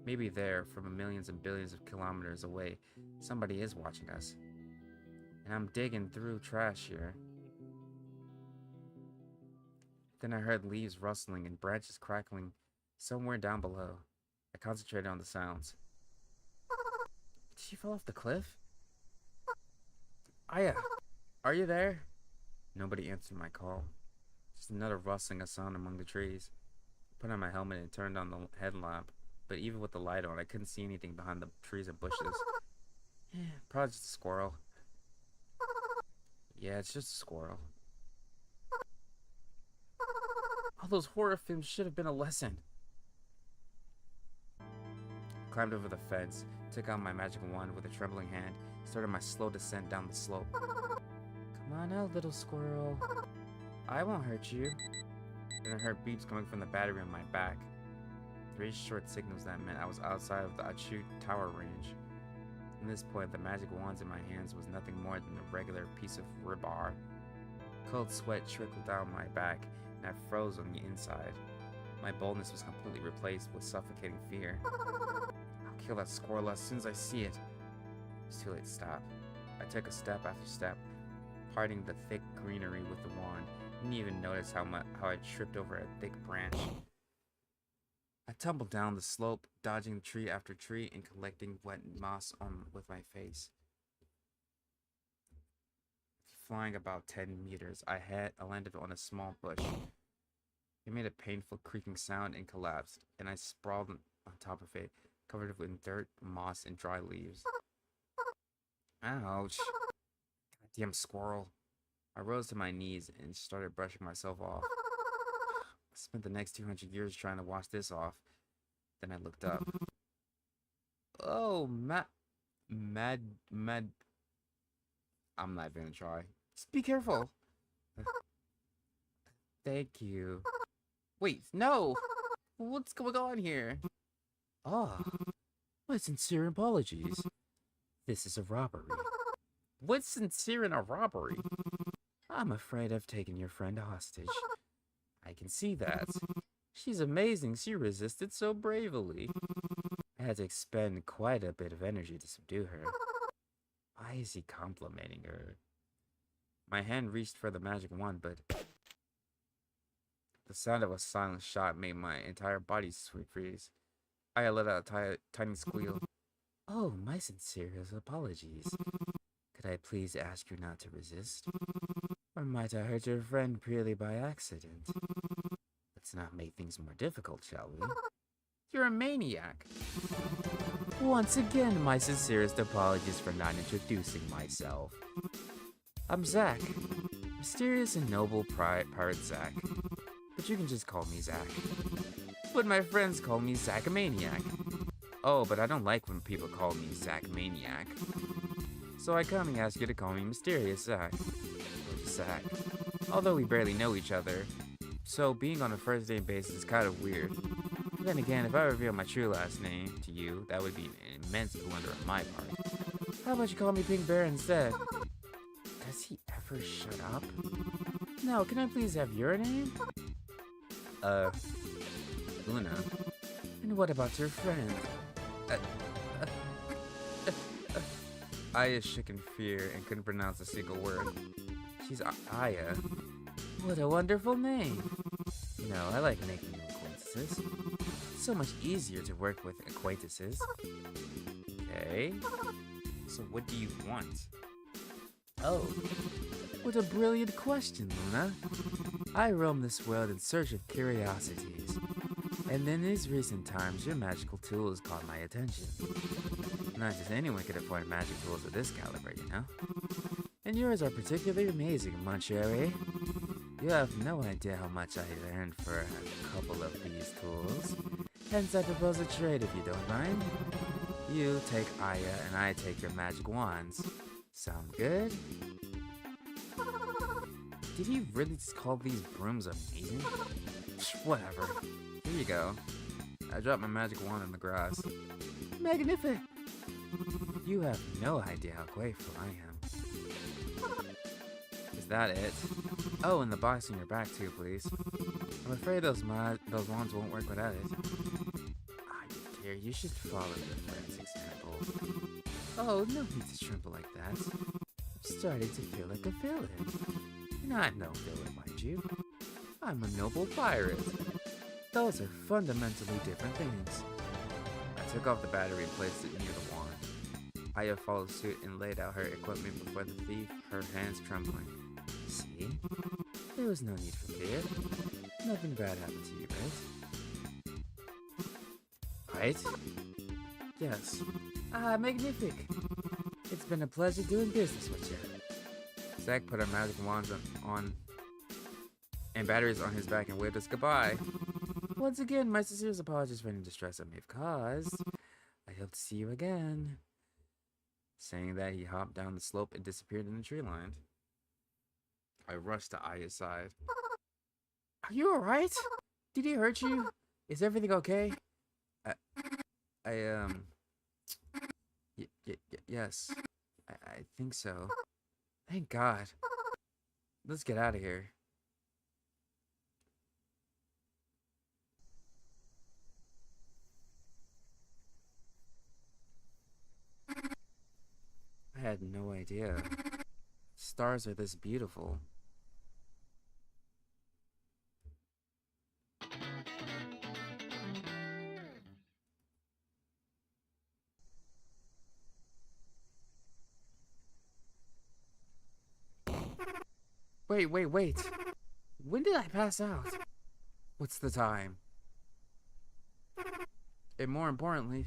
Maybe there, from millions and billions of kilometers away, somebody is watching us. And I'm digging through trash here. Then I heard leaves rustling and branches crackling somewhere down below. I concentrated on the sounds. Did she fall off the cliff? Aya, are you there? Nobody answered my call. Just another rustling of sound among the trees. I put on my helmet and turned on the headlamp, but even with the light on, I couldn't see anything behind the trees and bushes. Probably just a squirrel. Yeah, it's just a squirrel. All those horror films should have been a lesson. I climbed over the fence, took out my magic wand with a trembling hand, started my slow descent down the slope. Come on out, little squirrel. I won't hurt you. Then I heard beeps coming from the battery on my back. 3 short signals that meant I was outside of the Achu tower range. From this point, the magic wands in my hands was nothing more than a regular piece of rebar. Cold sweat trickled down my back, and I froze on the inside. My boldness was completely replaced with suffocating fear. I'll kill that squirrel as soon as I see it. It's too late to stop. I took a step after step, parting the thick greenery with the wand. Didn't even notice how I tripped over a thick branch. I tumbled down the slope, dodging tree after tree and collecting wet moss with my face. Flying about 10 meters, I landed on a small bush. It made a painful creaking sound and collapsed, and I sprawled on top of it, covered in dirt, moss, and dry leaves. Ouch. Goddamn squirrel. I rose to my knees and started brushing myself off. I spent the next 200 years trying to wash this off. Then I looked up. Oh, mad. I'm not gonna try. Just be careful. Thank you. Wait, no! What's going on here? Oh, my sincere apologies. This is a robbery. What's sincere in a robbery? I'm afraid I've taken your friend hostage. I can see that. She's amazing. She resisted so bravely. I had to expend quite a bit of energy to subdue her. Why is he complimenting her? My hand reached for the magic wand, but the sound of a silent shot made my entire body freeze. I let out a tiny squeal. Oh, my sincerest apologies. Could I please ask you not to resist? Or might I hurt your friend purely by accident? Let's not make things more difficult, shall we? You're a maniac. Once again, my sincerest apologies for not introducing myself. I'm Zack. Mysterious and noble pirate Zack. But you can just call me Zack. But my friends call me Zackamaniac. Oh, but I don't like when people call me Zackamaniac. So I kindly ask you to call me Mysterious Zack. Or just Zack. Although we barely know each other, so being on a first name basis is kind of weird. But then again, if I reveal my true last name to you, that would be an immense blunder on my part. How about you call me Pink Bear instead? Does he ever shut up? No, can I please have your name? Luna. And what about your friend? Aya shook in fear and couldn't pronounce a single word. She's Aya. What a wonderful name. You know, I like making new acquaintances. It's so much easier to work with acquaintances. Okay. So what do you want? Oh, what a brilliant question, Luna. I roam this world in search of curiosities, and in these recent times, your magical tool has caught my attention. Not just anyone could afford magic tools of this caliber, you know? And yours are particularly amazing, mon chéri. You have no idea how much I earned for a couple of these tools. Hence, I propose a trade if you don't mind. You take Aya, and I take your magic wands. Sound good? Did he really just call these brooms amazing? Whatever. Here you go. I dropped my magic wand in the grass. Magnificent! You have no idea how grateful I am. Is that it? Oh, and the box on your back too, please. I'm afraid those wands won't work without it. Ah, dear, you should follow your friend's example. Oh, no need to tremble like that. I'm starting to feel like a villain. And I'm no villain, mind you. I'm a noble pirate. Those are fundamentally different things. I took off the battery and placed it near the wand. Aya followed suit and laid out her equipment before the thief, her hands trembling. See? There was no need for fear. Nothing bad happened to you, right? Right? Yes. Ah, magnific. It's been a pleasure doing business with you. Zack put our magic wands on and batteries on his back and waved us goodbye. Once again, my sincerest apologies for any distress I may have caused. I hope to see you again. Saying that, he hopped down the slope and disappeared in the tree line. I rushed to Aya's side. Are you alright? Did he hurt you? Is everything okay? Yes. I think so. Thank God. Let's get out of here. I had no idea. Stars are this beautiful. Wait. When did I pass out? What's the time? And more importantly,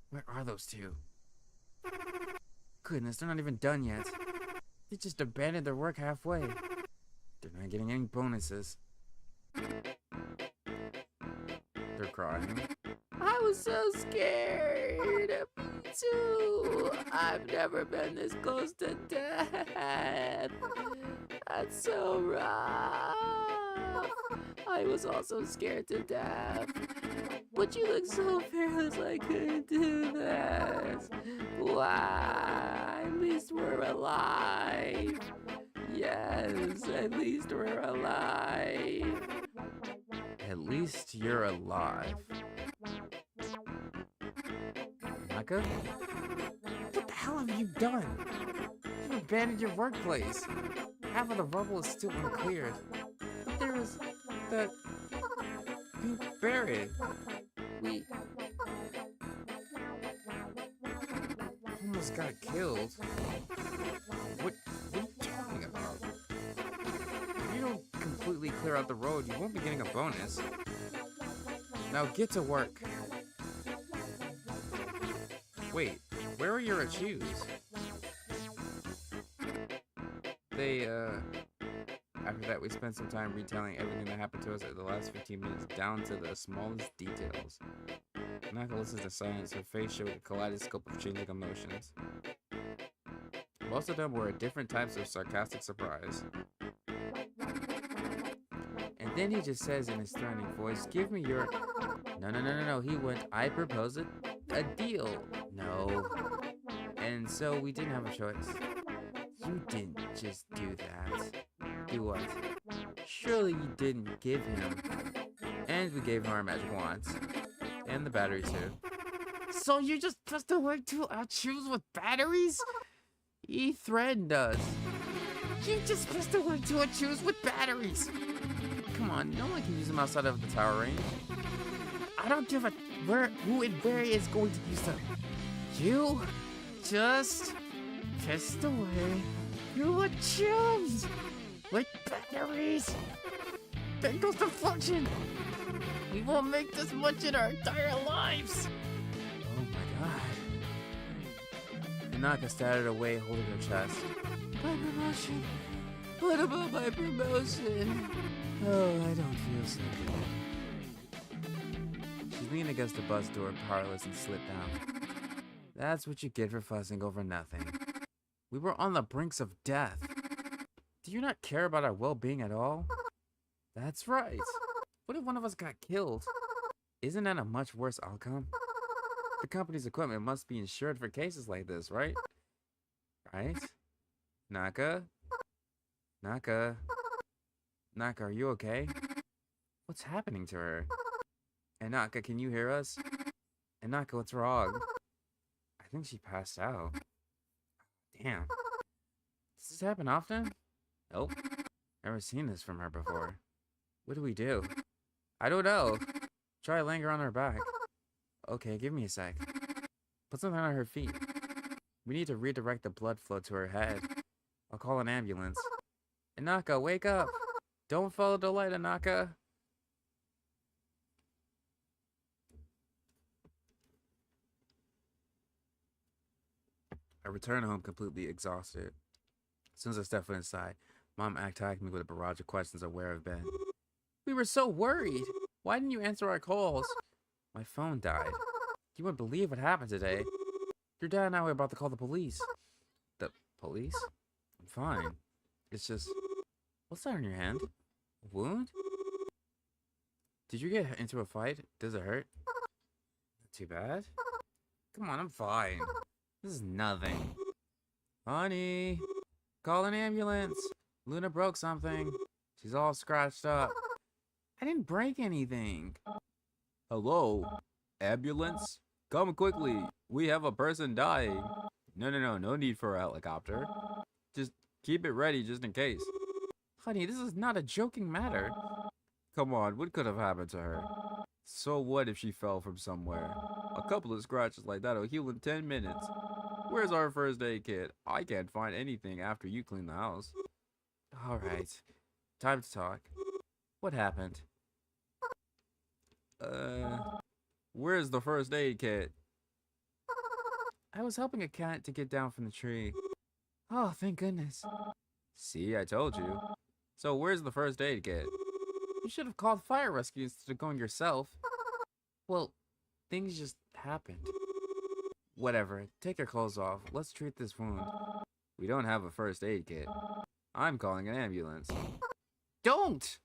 where are those two? Goodness, they're not even done yet. They just abandoned their work halfway. They're not getting any bonuses. They're crying. I was so scared. Me too. I've never been this close to death. That's so rough. I was also scared to death. But you look so fearless, I couldn't do this. Why? At least we're alive. Yes, at least we're alive. At least you're alive. Maka? What the hell have you done? You've abandoned your workplace. Half of the rubble is still uncleared. But there is that pink berry. We almost got killed. What are you talking about? If you don't completely clear out the road, you won't be getting a bonus. Now get to work. Wait, where are your shoes? After that, we spent some time retelling everything that happened to us in the last 15 minutes, down to the smallest details. Naka listened to silence. Her face showed a kaleidoscope of changing emotions. Most of them were different types of sarcastic surprise. And then he just says in his threatening voice, "Give me your..." No. He went, "I propose a deal." No. And so we didn't have a choice. You didn't just do that. Do what? Surely you didn't give him. And we gave him our magic wands. And the battery too. So you're just supposed to work to choose with batteries? He threatened us. You're just supposed to work to choose with batteries. Come on, no one can use them outside of the tower range. I don't give a who and where is going to use them. You just pissed away You are chums! Like batteries! There goes the function! We won't make this much in our entire lives! Oh my god. Tanaka started away, holding her chest. My promotion! What about my promotion? Oh, I don't feel so good. She leaned against the bus door, powerless, and slipped down. That's what you get for fussing over nothing. We were on the brinks of death. Do you not care about our well-being at all? That's right. What if one of us got killed? Isn't that a much worse outcome? The company's equipment must be insured for cases like this, right? Right? Naka? Naka? Naka, are you okay? What's happening to her? And Naka, can you hear us? And Naka, what's wrong? I think she passed out. Damn. Does this happen often? Nope. Never seen this from her before. What do we do? I don't know. Try laying her on her back. Okay, give me a sec. Put something on her feet. We need to redirect the blood flow to her head. I'll call an ambulance. Inaka, wake up! Don't follow the light, Inaka! I returned home completely exhausted. As soon as I stepped foot inside, Mom attacked me with a barrage of questions of where I've been. We were so worried! Why didn't you answer our calls? My phone died. You wouldn't believe what happened today. Your dad and I were about to call the police. The police? I'm fine. It's just... What's that on your hand? A wound? Did you get into a fight? Does it hurt? Not too bad. Come on, I'm fine. This is nothing. Honey, call an ambulance. Luna broke something. She's all scratched up. I didn't break anything. Hello? Ambulance? Come quickly. We have a person dying. No need for a helicopter. Just keep it ready just in case. Honey, this is not a joking matter. Come on, what could have happened to her? So what if she fell from somewhere? A couple of scratches like that will heal in 10 minutes. Where's our first aid kit? I can't find anything after you clean the house. Alright, time to talk. What happened? Where's the first aid kit? I was helping a cat to get down from the tree. Oh, thank goodness. See, I told you. So where's the first aid kit? You should have called fire rescue instead of going yourself. Well, things just happened. Whatever, take your clothes off. Let's treat this wound. We don't have a first aid kit. I'm calling an ambulance. Don't!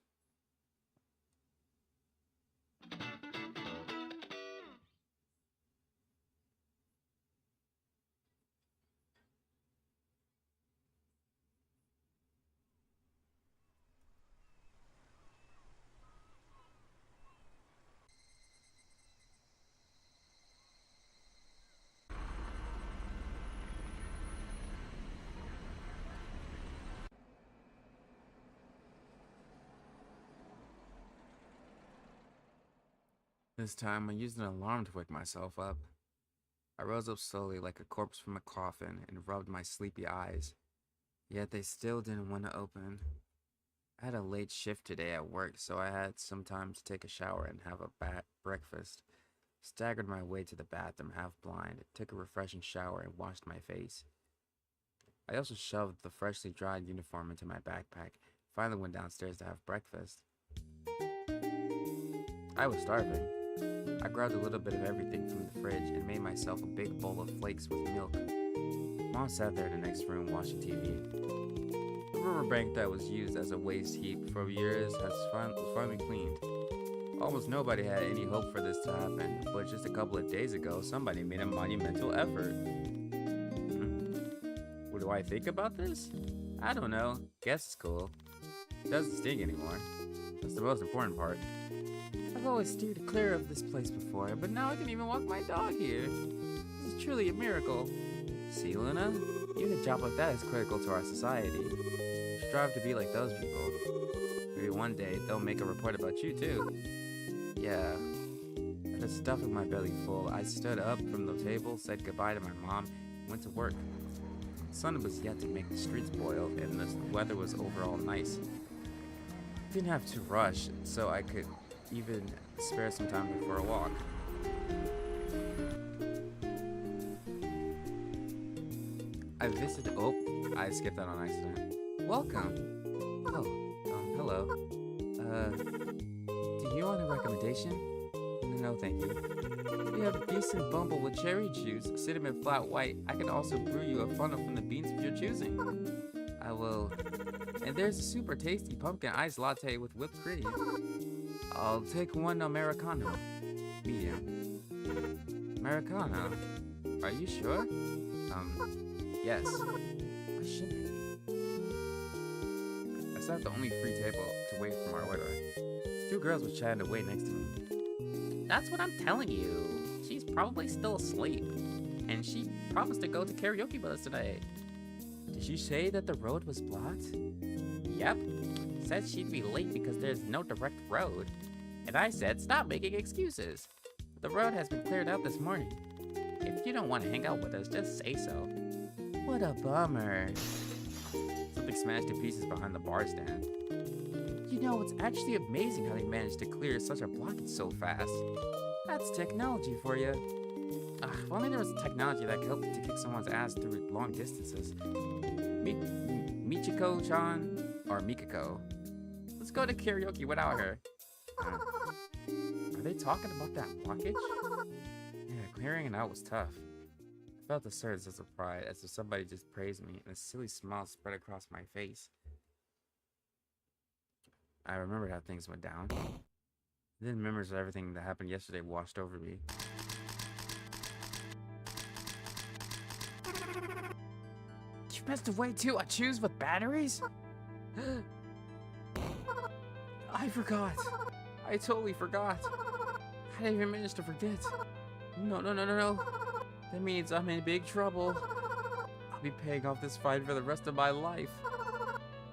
This time, I used an alarm to wake myself up. I rose up slowly like a corpse from a coffin and rubbed my sleepy eyes. Yet they still didn't want to open. I had a late shift today at work, so I had some time to take a shower and have a breakfast. Staggered my way to the bathroom half blind, took a refreshing shower and washed my face. I also shoved the freshly dried uniform into my backpack, finally went downstairs to have breakfast. I was starving. I grabbed a little bit of everything from the fridge and made myself a big bowl of flakes with milk. Mom sat there in the next room watching TV. The riverbank that was used as a waste heap for years was finally cleaned. Almost nobody had any hope for this to happen, but just a couple of days ago, somebody made a monumental effort. What do I think about this? I don't know. Guess it's cool. It doesn't sting anymore. That's the most important part. I've always steered clear of this place before, but now I can even walk my dog here. This is truly a miracle. See, Luna? Even a job like that is critical to our society. Strive to be like those people. Maybe one day they'll make a report about you too. Yeah. With the stuff in my belly full, I stood up from the table, said goodbye to my mom, and went to work. The sun was yet to make the streets boil, and the weather was overall nice. Didn't have to rush, so I could even spare some time for a walk. I visited. Oh, I skipped that on accident. Welcome. Oh, hello. Do you want a recommendation? No, thank you. We have decent bumble with cherry juice, cinnamon flat white. I can also brew you a funnel from the beans of your choosing. I will. And there's a super tasty pumpkin ice latte with whipped cream. I'll take one Americano. Medium. Americano? Are you sure? Yes. Why shouldn't I be? I sat at the only free table to wait for my order. 2 girls were chatting away next to me. That's what I'm telling you. She's probably still asleep. And she promised to go to karaoke with us today. Did she say that the road was blocked? Yep. Said she'd be late because there's no direct road. And I said, stop making excuses. The road has been cleared out this morning. If you don't want to hang out with us, just say so. What a bummer. Something smashed to pieces behind the bar stand. You know, it's actually amazing how they managed to clear such a blockage so fast. That's technology for you. If only there was a technology that could help to kick someone's ass through long distances. Michiko-chan or Mikako. Let's go to karaoke without her. Are they talking about that blockage? Yeah, clearing it out was tough. I felt a surge of pride as if somebody just praised me, and a silly smile spread across my face. I remembered how things went down. Then memories of everything that happened yesterday washed over me. You messed away too? A choose with batteries? I forgot. I totally forgot. I didn't even manage to forget. No. That means I'm in big trouble. I'll be paying off this fine for the rest of my life.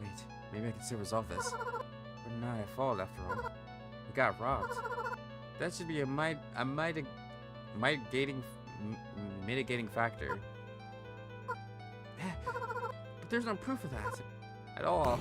Wait, maybe I can still resolve this. But not at fault after all. We got robbed. That should be a mitigating factor. But there's no proof of that at all.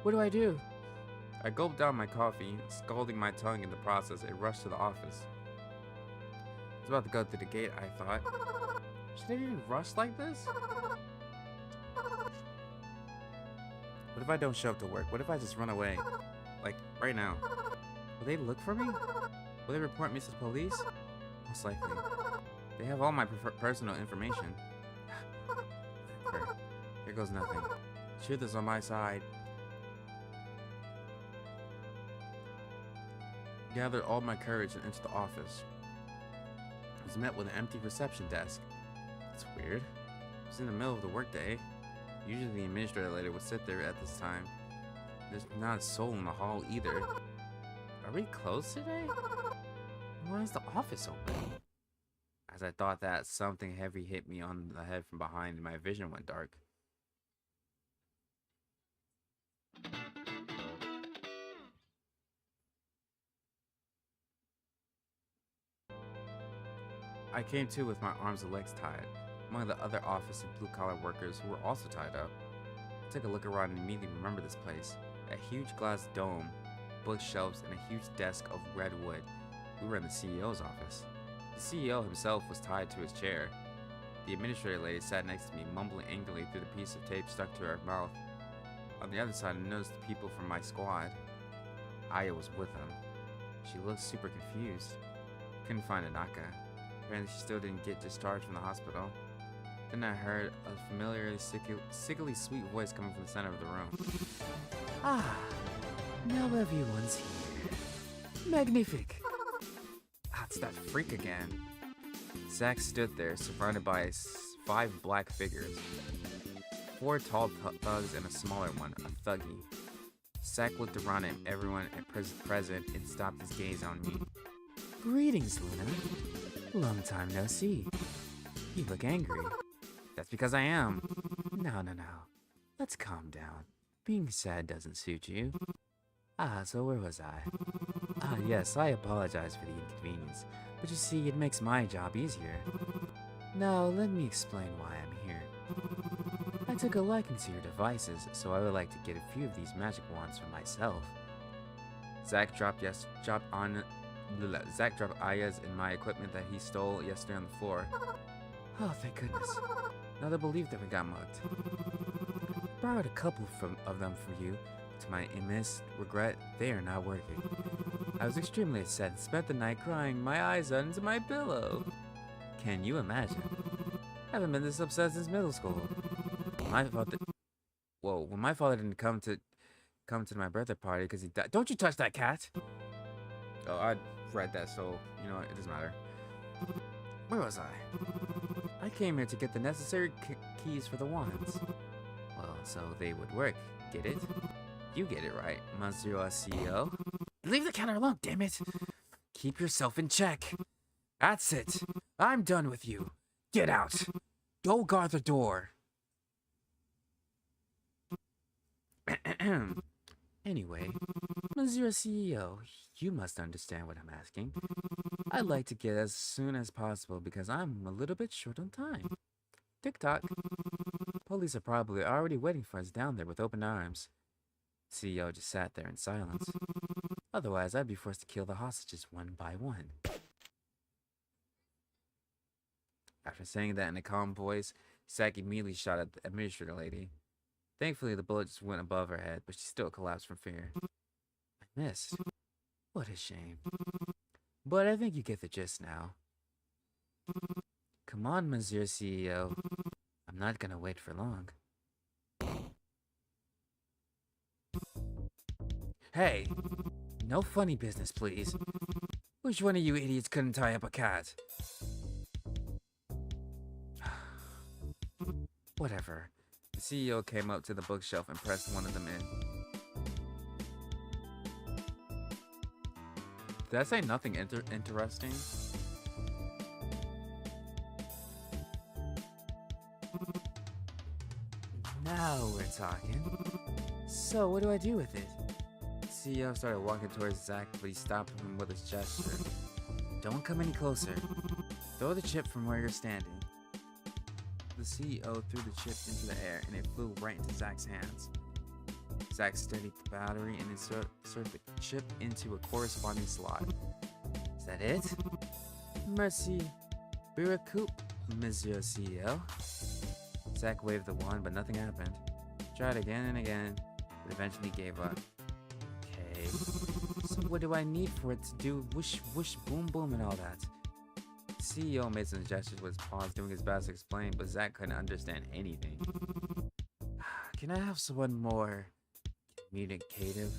What do I do? I gulped down my coffee, scalding my tongue in the process, and rushed to the office. I was about to go through the gate, I thought. Should I even rush like this? What if I don't show up to work? What if I just run away? Like, right now. Will they look for me? Will they report me to the police? Most likely. They have all my personal information. Here goes nothing. Truth is on my side. Gathered all my courage and entered the office. I was met with an empty reception desk. That's weird. It was in the middle of the workday. Usually the administrator lady would sit there at this time. There's not a soul in the hall either. Are we closed today? Why is the office open? As I thought that, something heavy hit me on the head from behind and my vision went dark. I came to with my arms and legs tied, among the other office and blue-collar workers who were also tied up. I took a look around and immediately remembered this place. A huge glass dome, bookshelves, and a huge desk of red wood. We were in the CEO's office. The CEO himself was tied to his chair. The administrator lady sat next to me, mumbling angrily through the piece of tape stuck to her mouth. On the other side, I noticed the people from my squad. Aya was with them. She looked super confused. Couldn't find Anaka. Apparently she still didn't get discharged from the hospital. Then I heard a familiarly sickly sweet voice coming from the center of the room. Ah, now everyone's here. Magnifique. Ah, it's that freak again. Zack stood there, surrounded by 5 black figures. 4 tall thugs and a smaller one, a thuggy. Zack looked around at everyone present and stopped his gaze on me. Greetings, Luna. Long time no see. You look angry. That's because I am. No. Let's calm down. Being sad doesn't suit you. So where was I? Yes, I apologize for the inconvenience, but you see, it makes my job easier. Now, let me explain why I'm here. I took a liking to your devices, so I would like to get a few of these magic wands for myself. Zach dropped Aya's and my equipment that he stole yesterday on the floor. Oh, thank goodness. Now they believe that we got mugged. Borrowed a couple of them for you. To my immense regret, they are not working. I was extremely upset and spent the night crying my eyes out into my pillow. Can you imagine? I haven't been this upset since middle school. When my father didn't come to my birthday party because he died. Don't you touch that cat! Oh, I read that, so you know what? It doesn't matter. Where was I? I came here to get the necessary keys for the wands. Well, so they would work. Get it? You get it right, Monsieur CEO. Leave the counter alone, damn it! Keep yourself in check. That's it. I'm done with you. Get out. Go guard the door. Anyway, Monsieur CEO, you must understand what I'm asking. I'd like to get as soon as possible because I'm a little bit short on time. Tick-tock. Police are probably already waiting for us down there with open arms. CEO just sat there in silence. Otherwise, I'd be forced to kill the hostages one by one. After saying that in a calm voice, Zach immediately shot at the administrator lady. Thankfully, the bullet just went above her head, but she still collapsed from fear. I missed. What a shame. But I think you get the gist now. Come on, Monsieur CEO. I'm not gonna wait for long. Hey, no funny business, please. Which one of you idiots couldn't tie up a cat? Whatever. The CEO came up to the bookshelf and pressed one of them in. Did I say nothing interesting? Now we're talking. So, what do I do with it? The CEO started walking towards Zach, but he stopped him with his gesture. Don't come any closer. Throw the chip from where you're standing. The CEO threw the chip into the air, and it flew right into Zach's hands. Zach steadied the battery and inserted the chip into a corresponding slot. Is that it? Merci beaucoup, Monsieur CEO. Zach waved the wand, but nothing happened. Tried again and again, but eventually gave up. Okay, so what do I need for it to do whoosh, whoosh, boom, boom, and all that? The CEO made some gestures with his paws, doing his best to explain, but Zach couldn't understand anything. Can I have someone more communicative?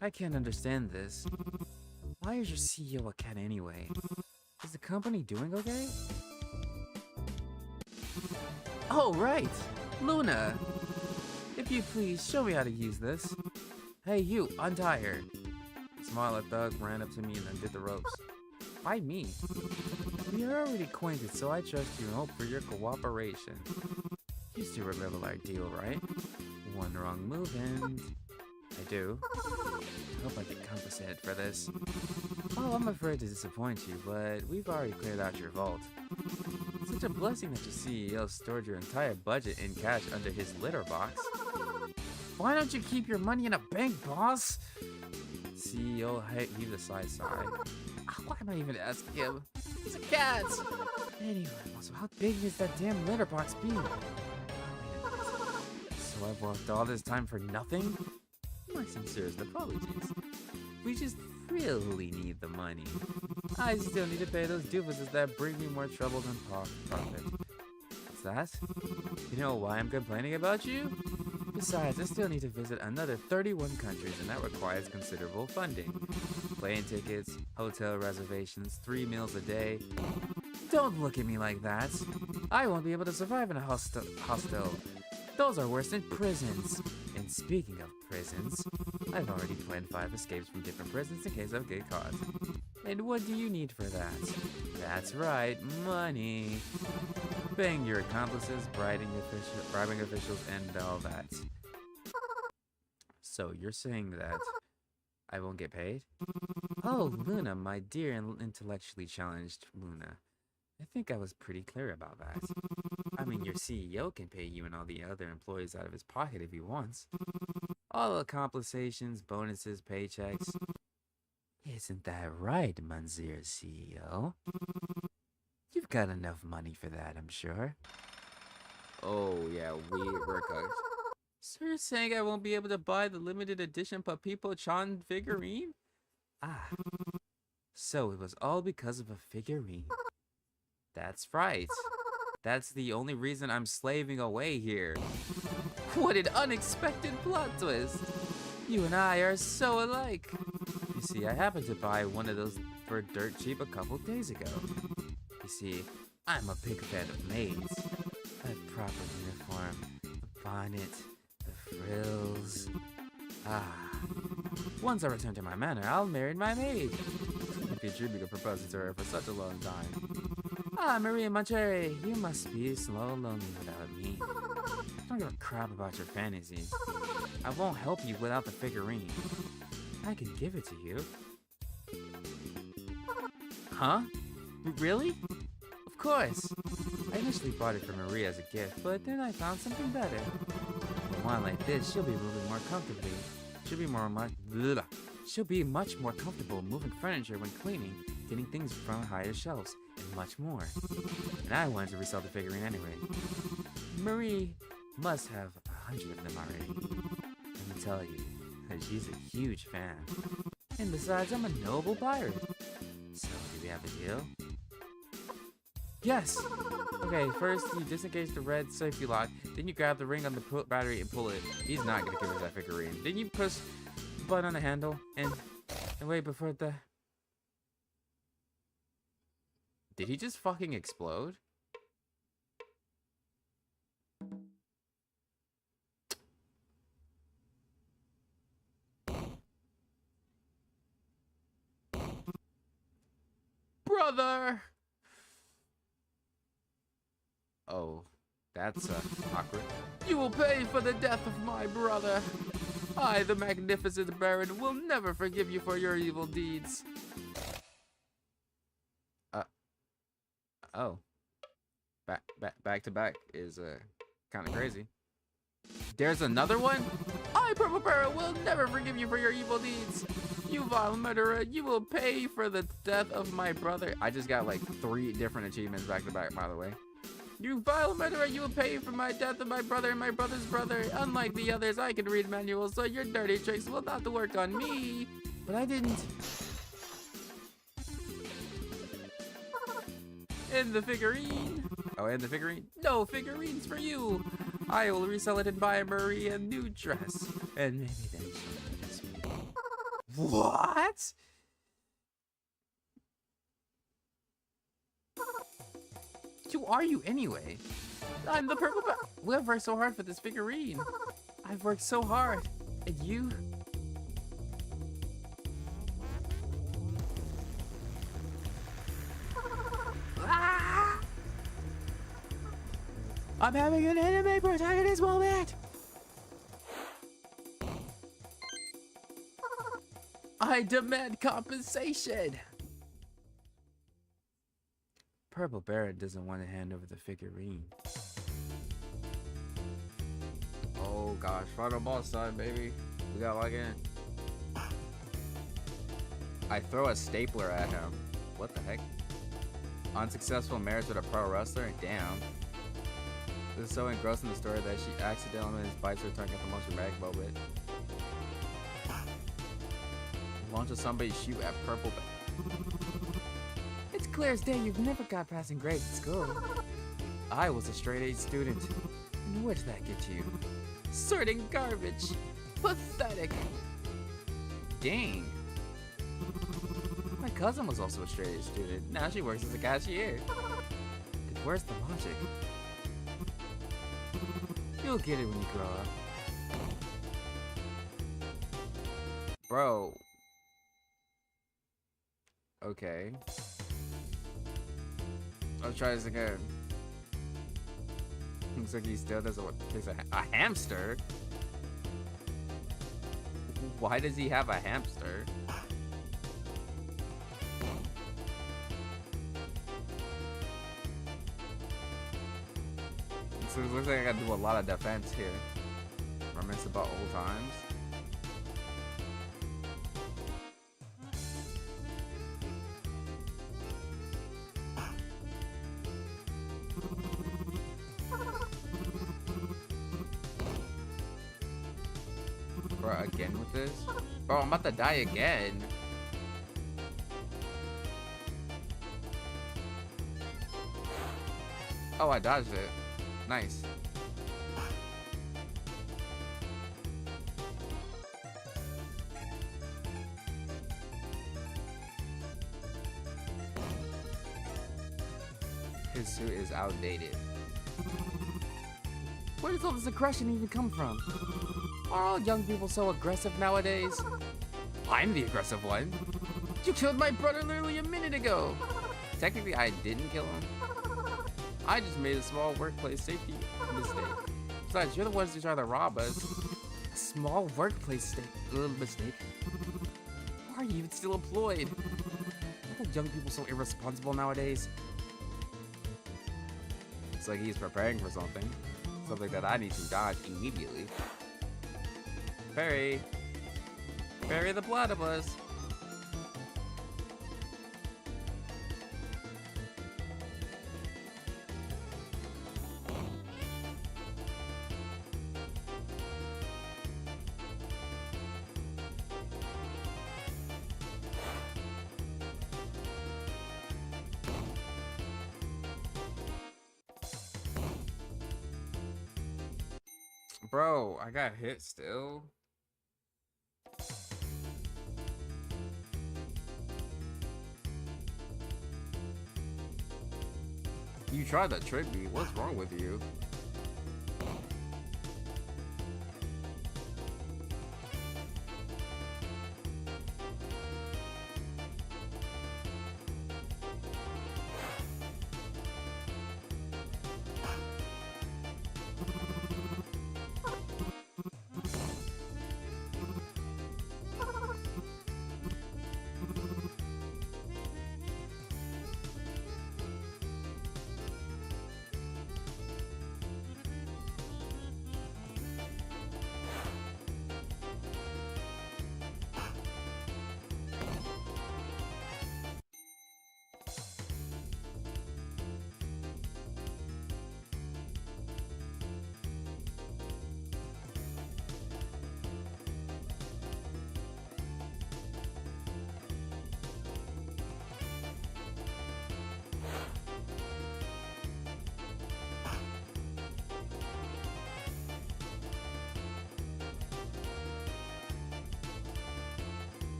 I can't understand this. Why is your CEO a cat anyway? Is the company doing okay? Oh, right! Luna! If you please, show me how to use this. Hey, you, untie her. The smaller thug ran up to me and undid the ropes. Why me? We are already acquainted, so I trust you and hope for your cooperation. You still remember our deal, right? One wrong move and... I do. I hope I get compensated for this. Oh, I'm afraid to disappoint you, but we've already cleared out your vault. It's such a blessing that your CEO stored your entire budget in cash under his litter box. Why don't you keep your money in a bank, boss? CEO heaved a sigh. Why am I even asking him? It's a cat! Anyway, so how big is that damn litter box be? So I've worked all this time for nothing? My sincerest apologies. We just really need the money. I still need to pay those doofuses that bring me more trouble than profit. What's that? You know why I'm complaining about you? Besides, I still need to visit another 31 countries, and that requires considerable funding. Plane tickets, hotel reservations, 3 meals a day. Don't look at me like that. I won't be able to survive in a hostel. Those are worse than prisons. And speaking of prisons, I've already planned 5 escapes from different prisons in case I get caught. And what do you need for that? That's right, money. Paying your accomplices, bribing officials, and all that. So you're saying that I won't get paid? Oh, Luna, my dear and intellectually challenged Luna. I think I was pretty clear about that. I mean, your CEO can pay you and all the other employees out of his pocket if he wants. All the compensations, bonuses, paychecks. Isn't that right, Monsieur CEO? You've got enough money for that, I'm sure. Oh, yeah, we're cooked. So you're saying I won't be able to buy the limited edition Papipo-chan figurine? Ah, so it was all because of a figurine. That's right. That's the only reason I'm slaving away here. What an unexpected plot twist! You and I are so alike. You see, I happened to buy one of those for dirt cheap a couple days ago. You see, I'm a big fan of maids. A proper uniform, a bonnet, the frills. Once I return to my manor, I'll marry my maid. If you dreaming of proposing to her for such a long time. Maria Monterey, you must be so lonely without me. I don't give a crap about your fantasies. I won't help you without the figurine. I can give it to you. Huh? Really? Of course. I initially bought it for Maria as a gift, but then I found something better. For one like this, she'll be moving more comfortably. She'll be much more comfortable moving furniture when cleaning, getting things from higher shelves, and much more. And I wanted to resell the figurine anyway. Marie must have 100 of them already. Let me tell you, she's a huge fan. And besides, I'm a noble pirate. So, do we have a deal? Yes! Okay, first you disengage the red safety lock, then you grab the ring on the battery and pull it. He's not gonna give us that figurine. Then you push the button on the handle and wait before the... Did he just fucking explode? Brother! Oh, that's awkward. You will pay for the death of my brother. I, the magnificent Baron, will never forgive you for your evil deeds. Oh. Back to back is kind of crazy. There's another one? I, Purple Baron, will never forgive you for your evil deeds. You vile murderer, you will pay for the death of my brother. I just got like 3 different achievements back to back, by the way. You vile murderer, you will pay for my death of my brother and my brother's brother. Unlike the others, I can read manuals, so your dirty tricks will not work on me. But I didn't. And the figurine. Oh, and the figurine? No figurines for you. I will resell it and buy Marie a new dress. And maybe then she'll notice me. What? Who are you anyway? I'm the purple We have worked so hard for this figurine. I've worked so hard. And you? Ah! I'm having an anime protagonist moment! I demand compensation! Purple Baron doesn't want to hand over the figurine. Oh gosh, final boss time, baby. We got lock in. I throw a stapler at him. What the heck? Unsuccessful marriage with a pro wrestler? Damn. This is so engrossed in the story that she accidentally bites her tongue at the most dramatic moment. Launch of somebody shoot at Purple Baron. It's clear as day you've never got passing grades at school. I was a straight-A student. And where'd that get you? Sorting garbage. Pathetic. Dang. My cousin was also a straight-A student. Now she works as a cashier. Where's the logic? You'll get it when you grow up. Bro. Okay. I'll try this again. Looks like he still doesn't want to taste a hamster. Why does he have a hamster? So it looks like I gotta do a lot of defense here. Reminisce about old times. Bro, again with this? Bro, I'm about to die again. Oh, I dodged it. Nice. His suit is outdated. Where does all this aggression even come from? Are all young people so aggressive nowadays? I'm the aggressive one. You killed my brother literally a minute ago. Technically, I didn't kill him. I just made a small workplace safety mistake. Besides, you're the ones who tried to rob us. A small workplace mistake? Why are you even still employed? Why are young people so irresponsible nowadays? It's like he's preparing for something. Something that I need to dodge immediately. Parry! Parry the platypus! Bro, I got hit still. You tried to trick me. What's wrong with you?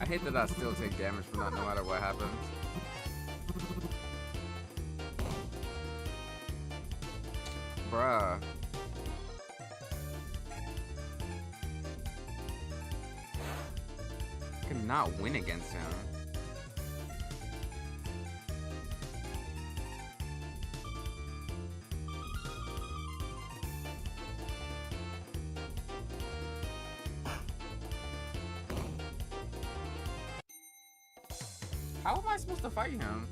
I hate that I still take damage from that no matter what happens. Bruh. I cannot win against him. How am I supposed to fight him?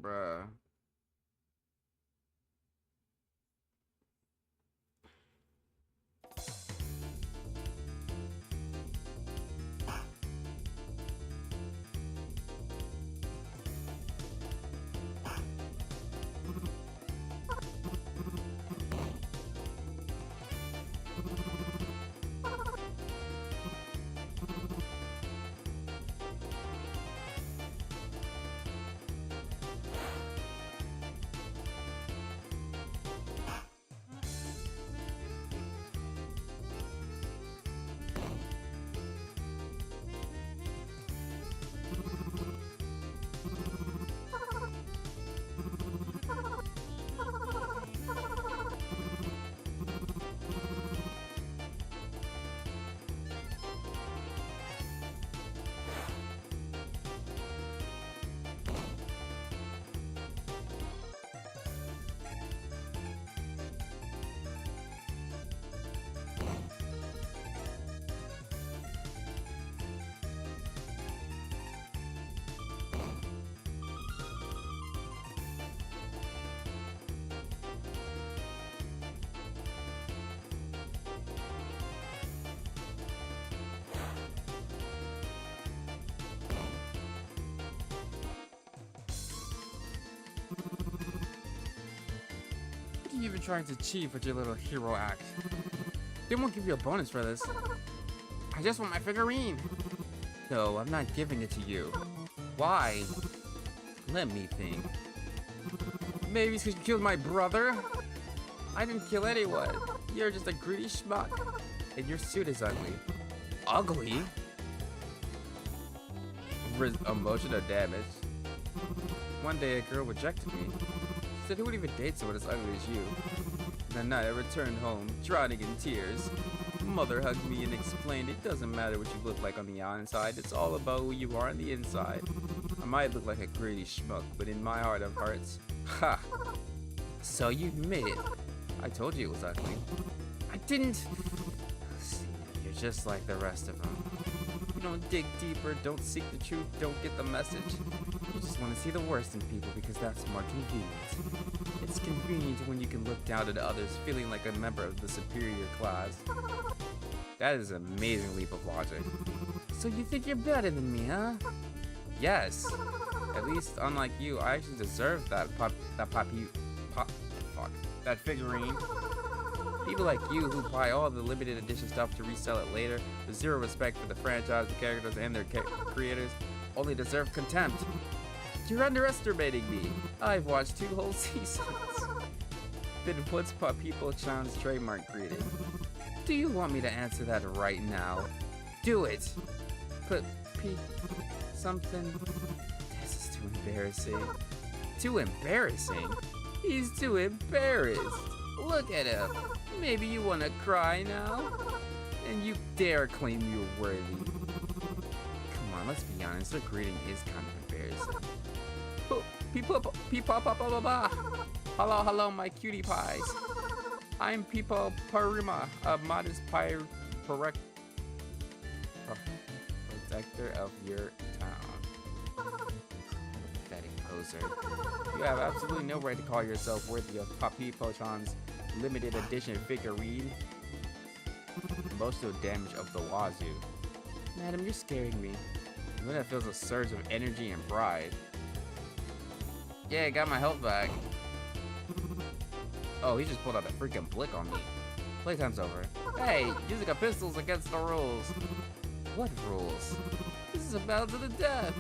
Bruh. What are you even trying to achieve with your little hero act? They won't give you a bonus for this. I just want my figurine. No, I'm not giving it to you. Why? Let me think. Maybe it's because you killed my brother? I didn't kill anyone. You're just a greedy schmuck. And your suit is ugly. Ugly? Emotional damage. One day a girl rejected me. She said, who would even date someone as ugly as you? That night I returned home, drowning in tears. Mother hugged me and explained it doesn't matter what you look like on the outside, it's all about who you are on the inside. I might look like a greedy schmuck, but in my heart of hearts, ha! So you admit it. I told you it was ugly. I didn't. See, you're just like the rest of them. You don't dig deeper, don't seek the truth, don't get the message. You just want to see the worst in people because that's more convenient. It's convenient when you can look down at others feeling like a member of the superior class. That is an amazing leap of logic. So you think you're better than me, huh? Yes. At least, unlike you, I actually deserve that that figurine. People like you who buy all the limited edition stuff to resell it later, with zero respect for the franchise, the characters, and their creators, only deserve contempt. You're underestimating me. I've watched 2 whole seasons. Then what's People-chan's trademark greeting? Do you want me to answer that right now? Do it! Put something. This is too embarrassing. Too embarrassing? He's too embarrassed. Look at him. Maybe you want to cry now? And you dare claim you're worthy. Come on, let's be honest. Their greeting is kind of embarrassing. Hello, my cutie pies. I'm People Parima, a modest protector of your town. Pathetic poser. You have absolutely no right to call yourself worthy of Papi Pochon's limited edition figurine. Emotional damage of the wazoo. Madam, you're scaring me. Luna feels a surge of energy and pride. Yeah, I got my health back. Oh, he just pulled out a freaking blick on me. Playtime's over. Hey, using a pistol's against the rules. What rules? This is a battle to the death.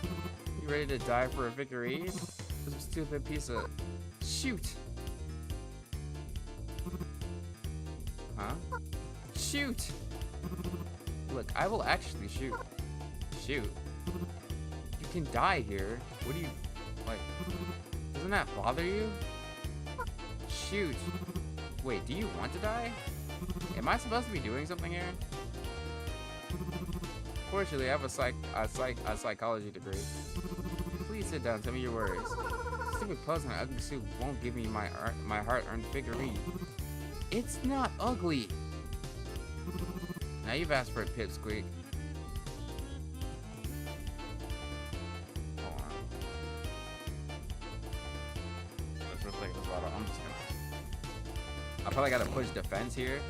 You ready to die for a figurine? This stupid piece of... Shoot! Huh? Shoot! Look, I will actually shoot. Shoot. You can die here. What do you... Like... Doesn't that bother you? Shoot. Wait, do you want to die? Am I supposed to be doing something here? Fortunately, I have a psychology degree. Please sit down, tell me your worries. Stupid puzzle and ugly suit won't give me my hard-earned figurine. It's not ugly! Now you've asked for it, Pipsqueak. Hold on. I'm just gonna... I probably gotta push defense here.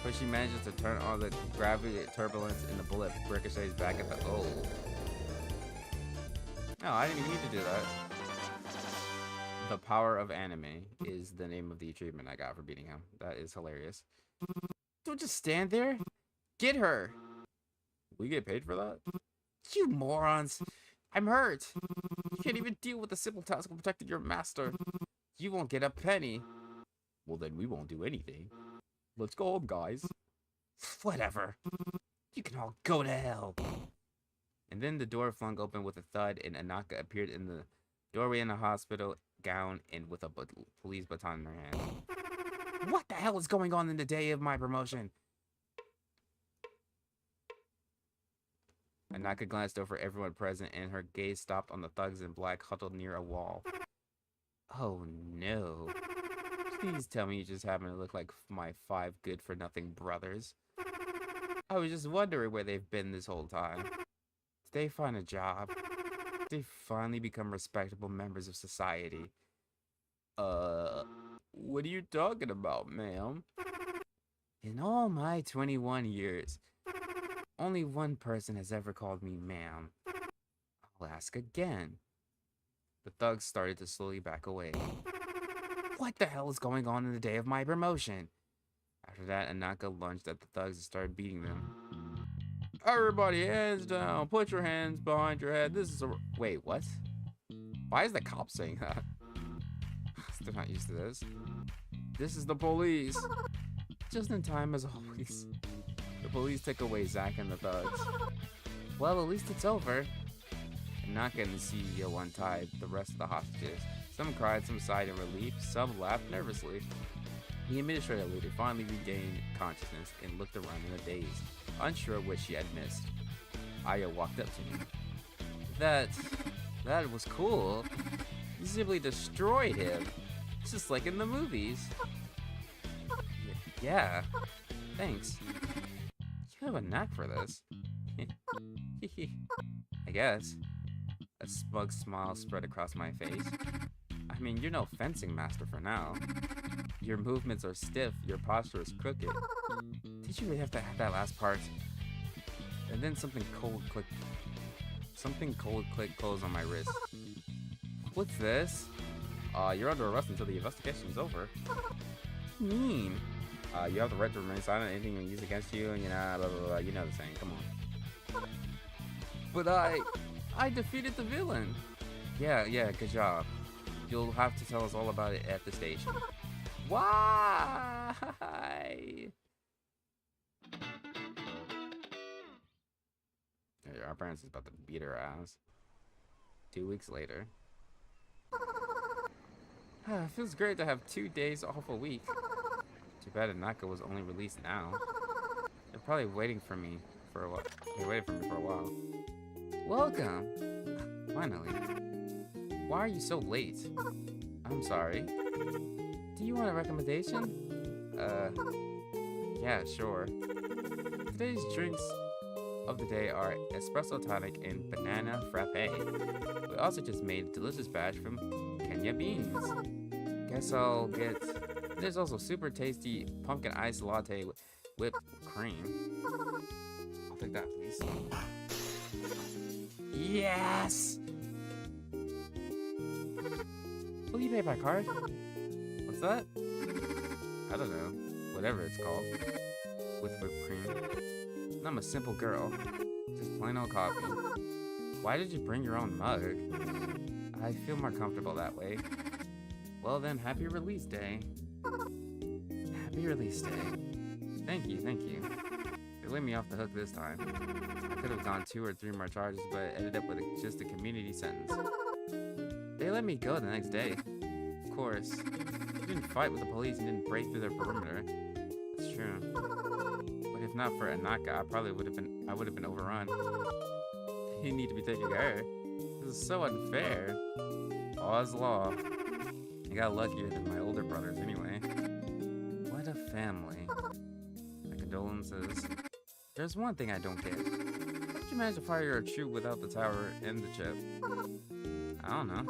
But she manages to turn on the gravity turbulence and the bullet ricochets back at the... Oh. No, I didn't even need to do that. The power of anime is the name of the achievement I got for beating him. That is hilarious. Don't just stand there. Get her. We get paid for that? You morons. I'm hurt. You can't even deal with the simple task of protecting your master. You won't get a penny. Well, then we won't do anything. Let's go home, guys. Whatever. You can all go to hell. And then the door flung open with a thud, and Anaka appeared in the doorway in a hospital gown and with a police baton in her hand. What the hell is going on in the day of my promotion? Anaka glanced over everyone present, and her gaze stopped on the thugs in black huddled near a wall. Oh no. Please tell me you just happen to look like my 5 good-for-nothing brothers. I was just wondering where they've been this whole time. Did they find a job? Did they finally become respectable members of society? What are you talking about, ma'am? In all my 21 years, only one person has ever called me ma'am. I'll ask again. The thugs started to slowly back away. What the hell is going on in the day of my promotion? After that, Anaka lunged at the thugs and started beating them. Everybody, hands down. Put your hands behind your head. This is a... Wait, what? Why is the cop saying that? Still not used to this. This is the police. Just in time as always. The police took away Zack and the thugs. Well, at least it's over. Anaka and the CEO untied the rest of the hostages. Some cried, some sighed in relief, some laughed nervously. The administrator leader finally regained consciousness and looked around in a daze, unsure what she had missed. Aya walked up to me. That was cool. You simply destroyed him, just like in the movies. Yeah, thanks. You have a knack for this. I guess. A smug smile spread across my face. I mean, you're no fencing master for now. Your movements are stiff, your posture is crooked. Did you really have to add that last part? And then something cold clicked closed on my wrist. What's this? You're under arrest until the investigation's over. What do you mean? You have the right to remain silent. Anything used against you, and blah, blah, blah. You know the saying. Come on. But I defeated the villain. Yeah, good job. You'll have to tell us all about it at the station. Why? Our parents is about to beat her ass. 2 weeks later. It feels great to have 2 days off a week. Too bad Anaka was only released now. They're probably waiting for me for a while. They waited for me for a while. Welcome. Finally. Why are you so late? I'm sorry. Do you want a recommendation? Yeah, sure. Today's drinks of the day are espresso tonic and banana frappe. We also just made a delicious batch from Kenya beans. Guess I'll get... There's also super tasty pumpkin ice latte with whipped cream. I'll take that, please. Yes! Will you pay by card? What's that? I don't know. Whatever it's called. With whipped cream. I'm a simple girl. Just plain old coffee. Why did you bring your own mug? I feel more comfortable that way. Well then, happy release day. Happy release day. Thank you. They let me off the hook this time. I could have gone 2 or 3 more charges, but ended up with just a community sentence. They let me go the next day. Of course. You didn't fight with the police and didn't break through their perimeter. That's true. But if not for Anaka, I would have been overrun. You need to be taking care. This is so unfair. Law's law. I got luckier than my older brothers anyway. What a family. My condolences. There's one thing I don't get. How'd you manage to fire your true without the tower and the chip? I don't know.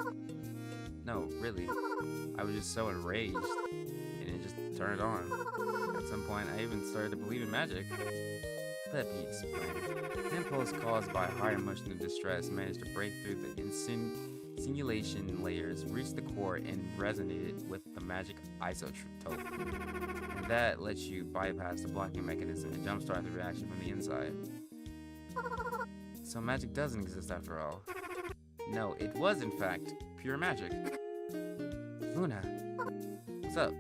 No, really. I was just so enraged, and it just turned on. At some point, I even started to believe in magic. Let me explain. The impulse caused by high emotional distress managed to break through the simulation layers, reach the core, and resonated with the magic isotope. And that lets you bypass the blocking mechanism and jumpstart the reaction from the inside. So magic doesn't exist after all. No, it was in fact pure magic. Luna, what's up?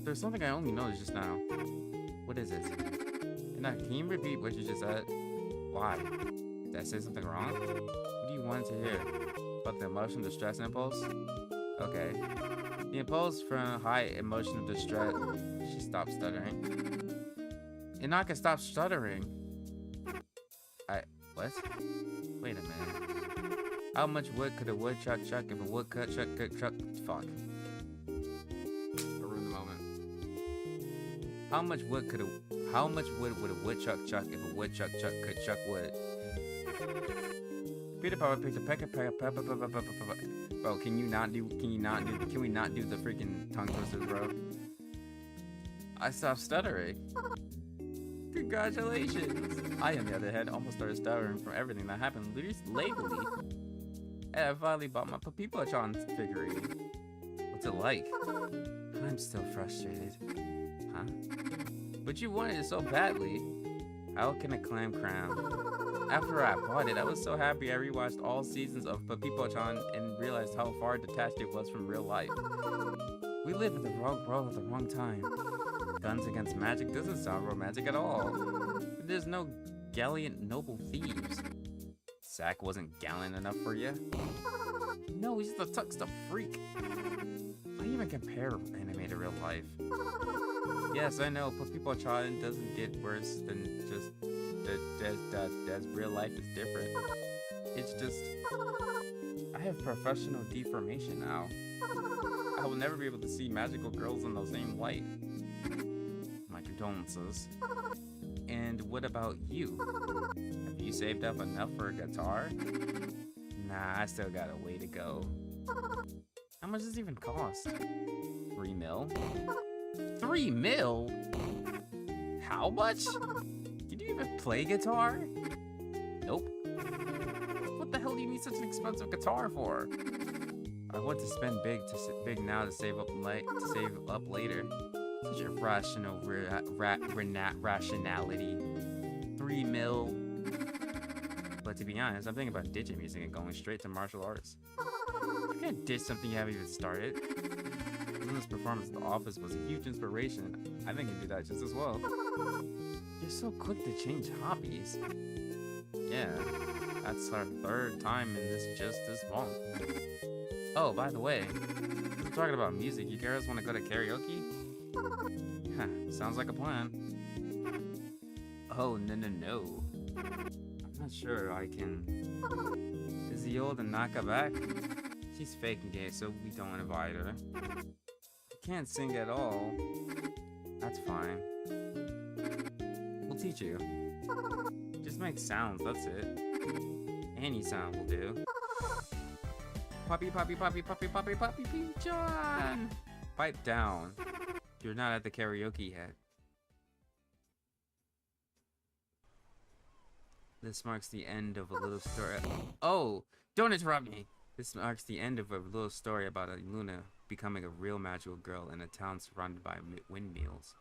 There's something I only noticed just now. What is it? Can you repeat what you just said? Why? Did I say something wrong? What do you want to hear? About the emotional distress impulse? Okay. The impulse from high emotional distress. She stopped stuttering. Inaka, stop stuttering. What? Wait a minute. How much wood could a woodchuck chuck if a woodchuck chuck? Fuck. I ruined the moment. How much wood would a woodchuck chuck if a woodchuck could chuck wood? Peter Power picks a pecker. Bro, can we not do the freaking tongue twisters, bro? I stopped stuttering. Congratulations! I, on the other hand, almost started stuttering from everything that happened lately. And I finally bought my Peepochan figurine. What's it like? I'm still frustrated. Huh? But you wanted it so badly. How can a clam crown? After I bought it, I was so happy I rewatched all seasons of Peepochan and realized how far detached it was from real life. We live in the wrong world at the wrong time. Guns against magic doesn't sound romantic at all. There's no gallant noble thieves. Zack wasn't gallant enough for you? No, he's the tucked up freak. Why even compare anime to real life? Yes, I know, but Peepochan doesn't get worse than just that real life is different. It's just, I have professional deformation now. I will never be able to see magical girls in the same light. My condolences. And what about you? Have you saved up enough for a guitar? Nah, I still got a way to go. How much does it even cost? 3 mil? 3 mil? How much? Can you even play guitar? Nope. What the hell do you need such an expensive guitar for? I want to spend big now to save up later. Such a rational rationality. 3 mil. But to be honest, I'm thinking about ditching music and going straight to martial arts. You can't ditch something you haven't even started. Luna's performance at The Office was a huge inspiration. I think you do that just as well. You're so quick to change hobbies. Yeah, that's our 3rd time in just this month. Oh, by the way, we're talking about music. You girls want to go to karaoke? Huh, sounds like a plan. Oh, no. I'm not sure I can. Is the old Naka back? She's faking it, so we don't invite her. Can't sing at all. That's fine. We'll teach you. Just make sounds, that's it. Any sound will do. Poppy, John! Pipe down. You're not at the karaoke yet. This marks the end of a little story. Oh! Don't interrupt me! This marks the end of a little story about Luna becoming a real magical girl in a town surrounded by windmills.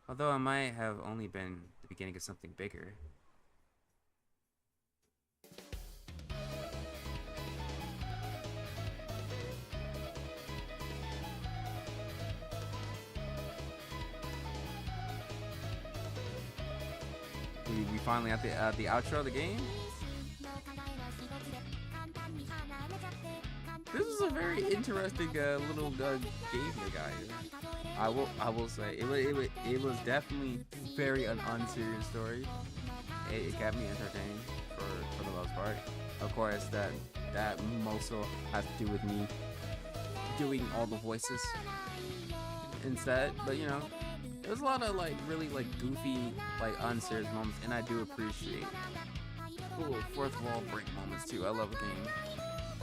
Although it might have only been the beginning of something bigger. We finally at the outro of the game. This is a very interesting little game they got here. I will say it was definitely very an unserious story. It kept me entertained for the most part. Of course, that also has to do with me doing all the voices instead. But you know, there's a lot of really goofy, unserious moments, and I do appreciate cool fourth wall break moments too. I love a game.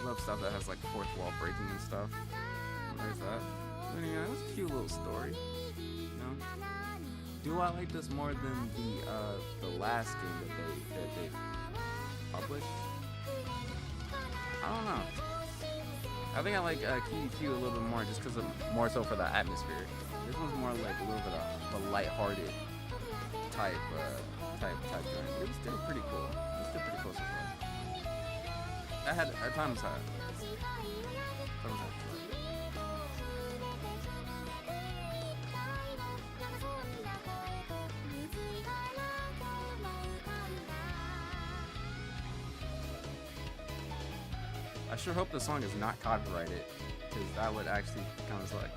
I love stuff that has like fourth wall breaking and stuff. There's that. But yeah, it was a cute little story. You know? Do I like this more than the last game that they published? I don't know. I think I like QQ a little bit more just because of more so for the atmosphere. This one's more like a little bit of a lighthearted type joint. It was still pretty cool. It was still pretty cool so far. I had at times had. I sure hope the song is not copyrighted, because that would actually kind of like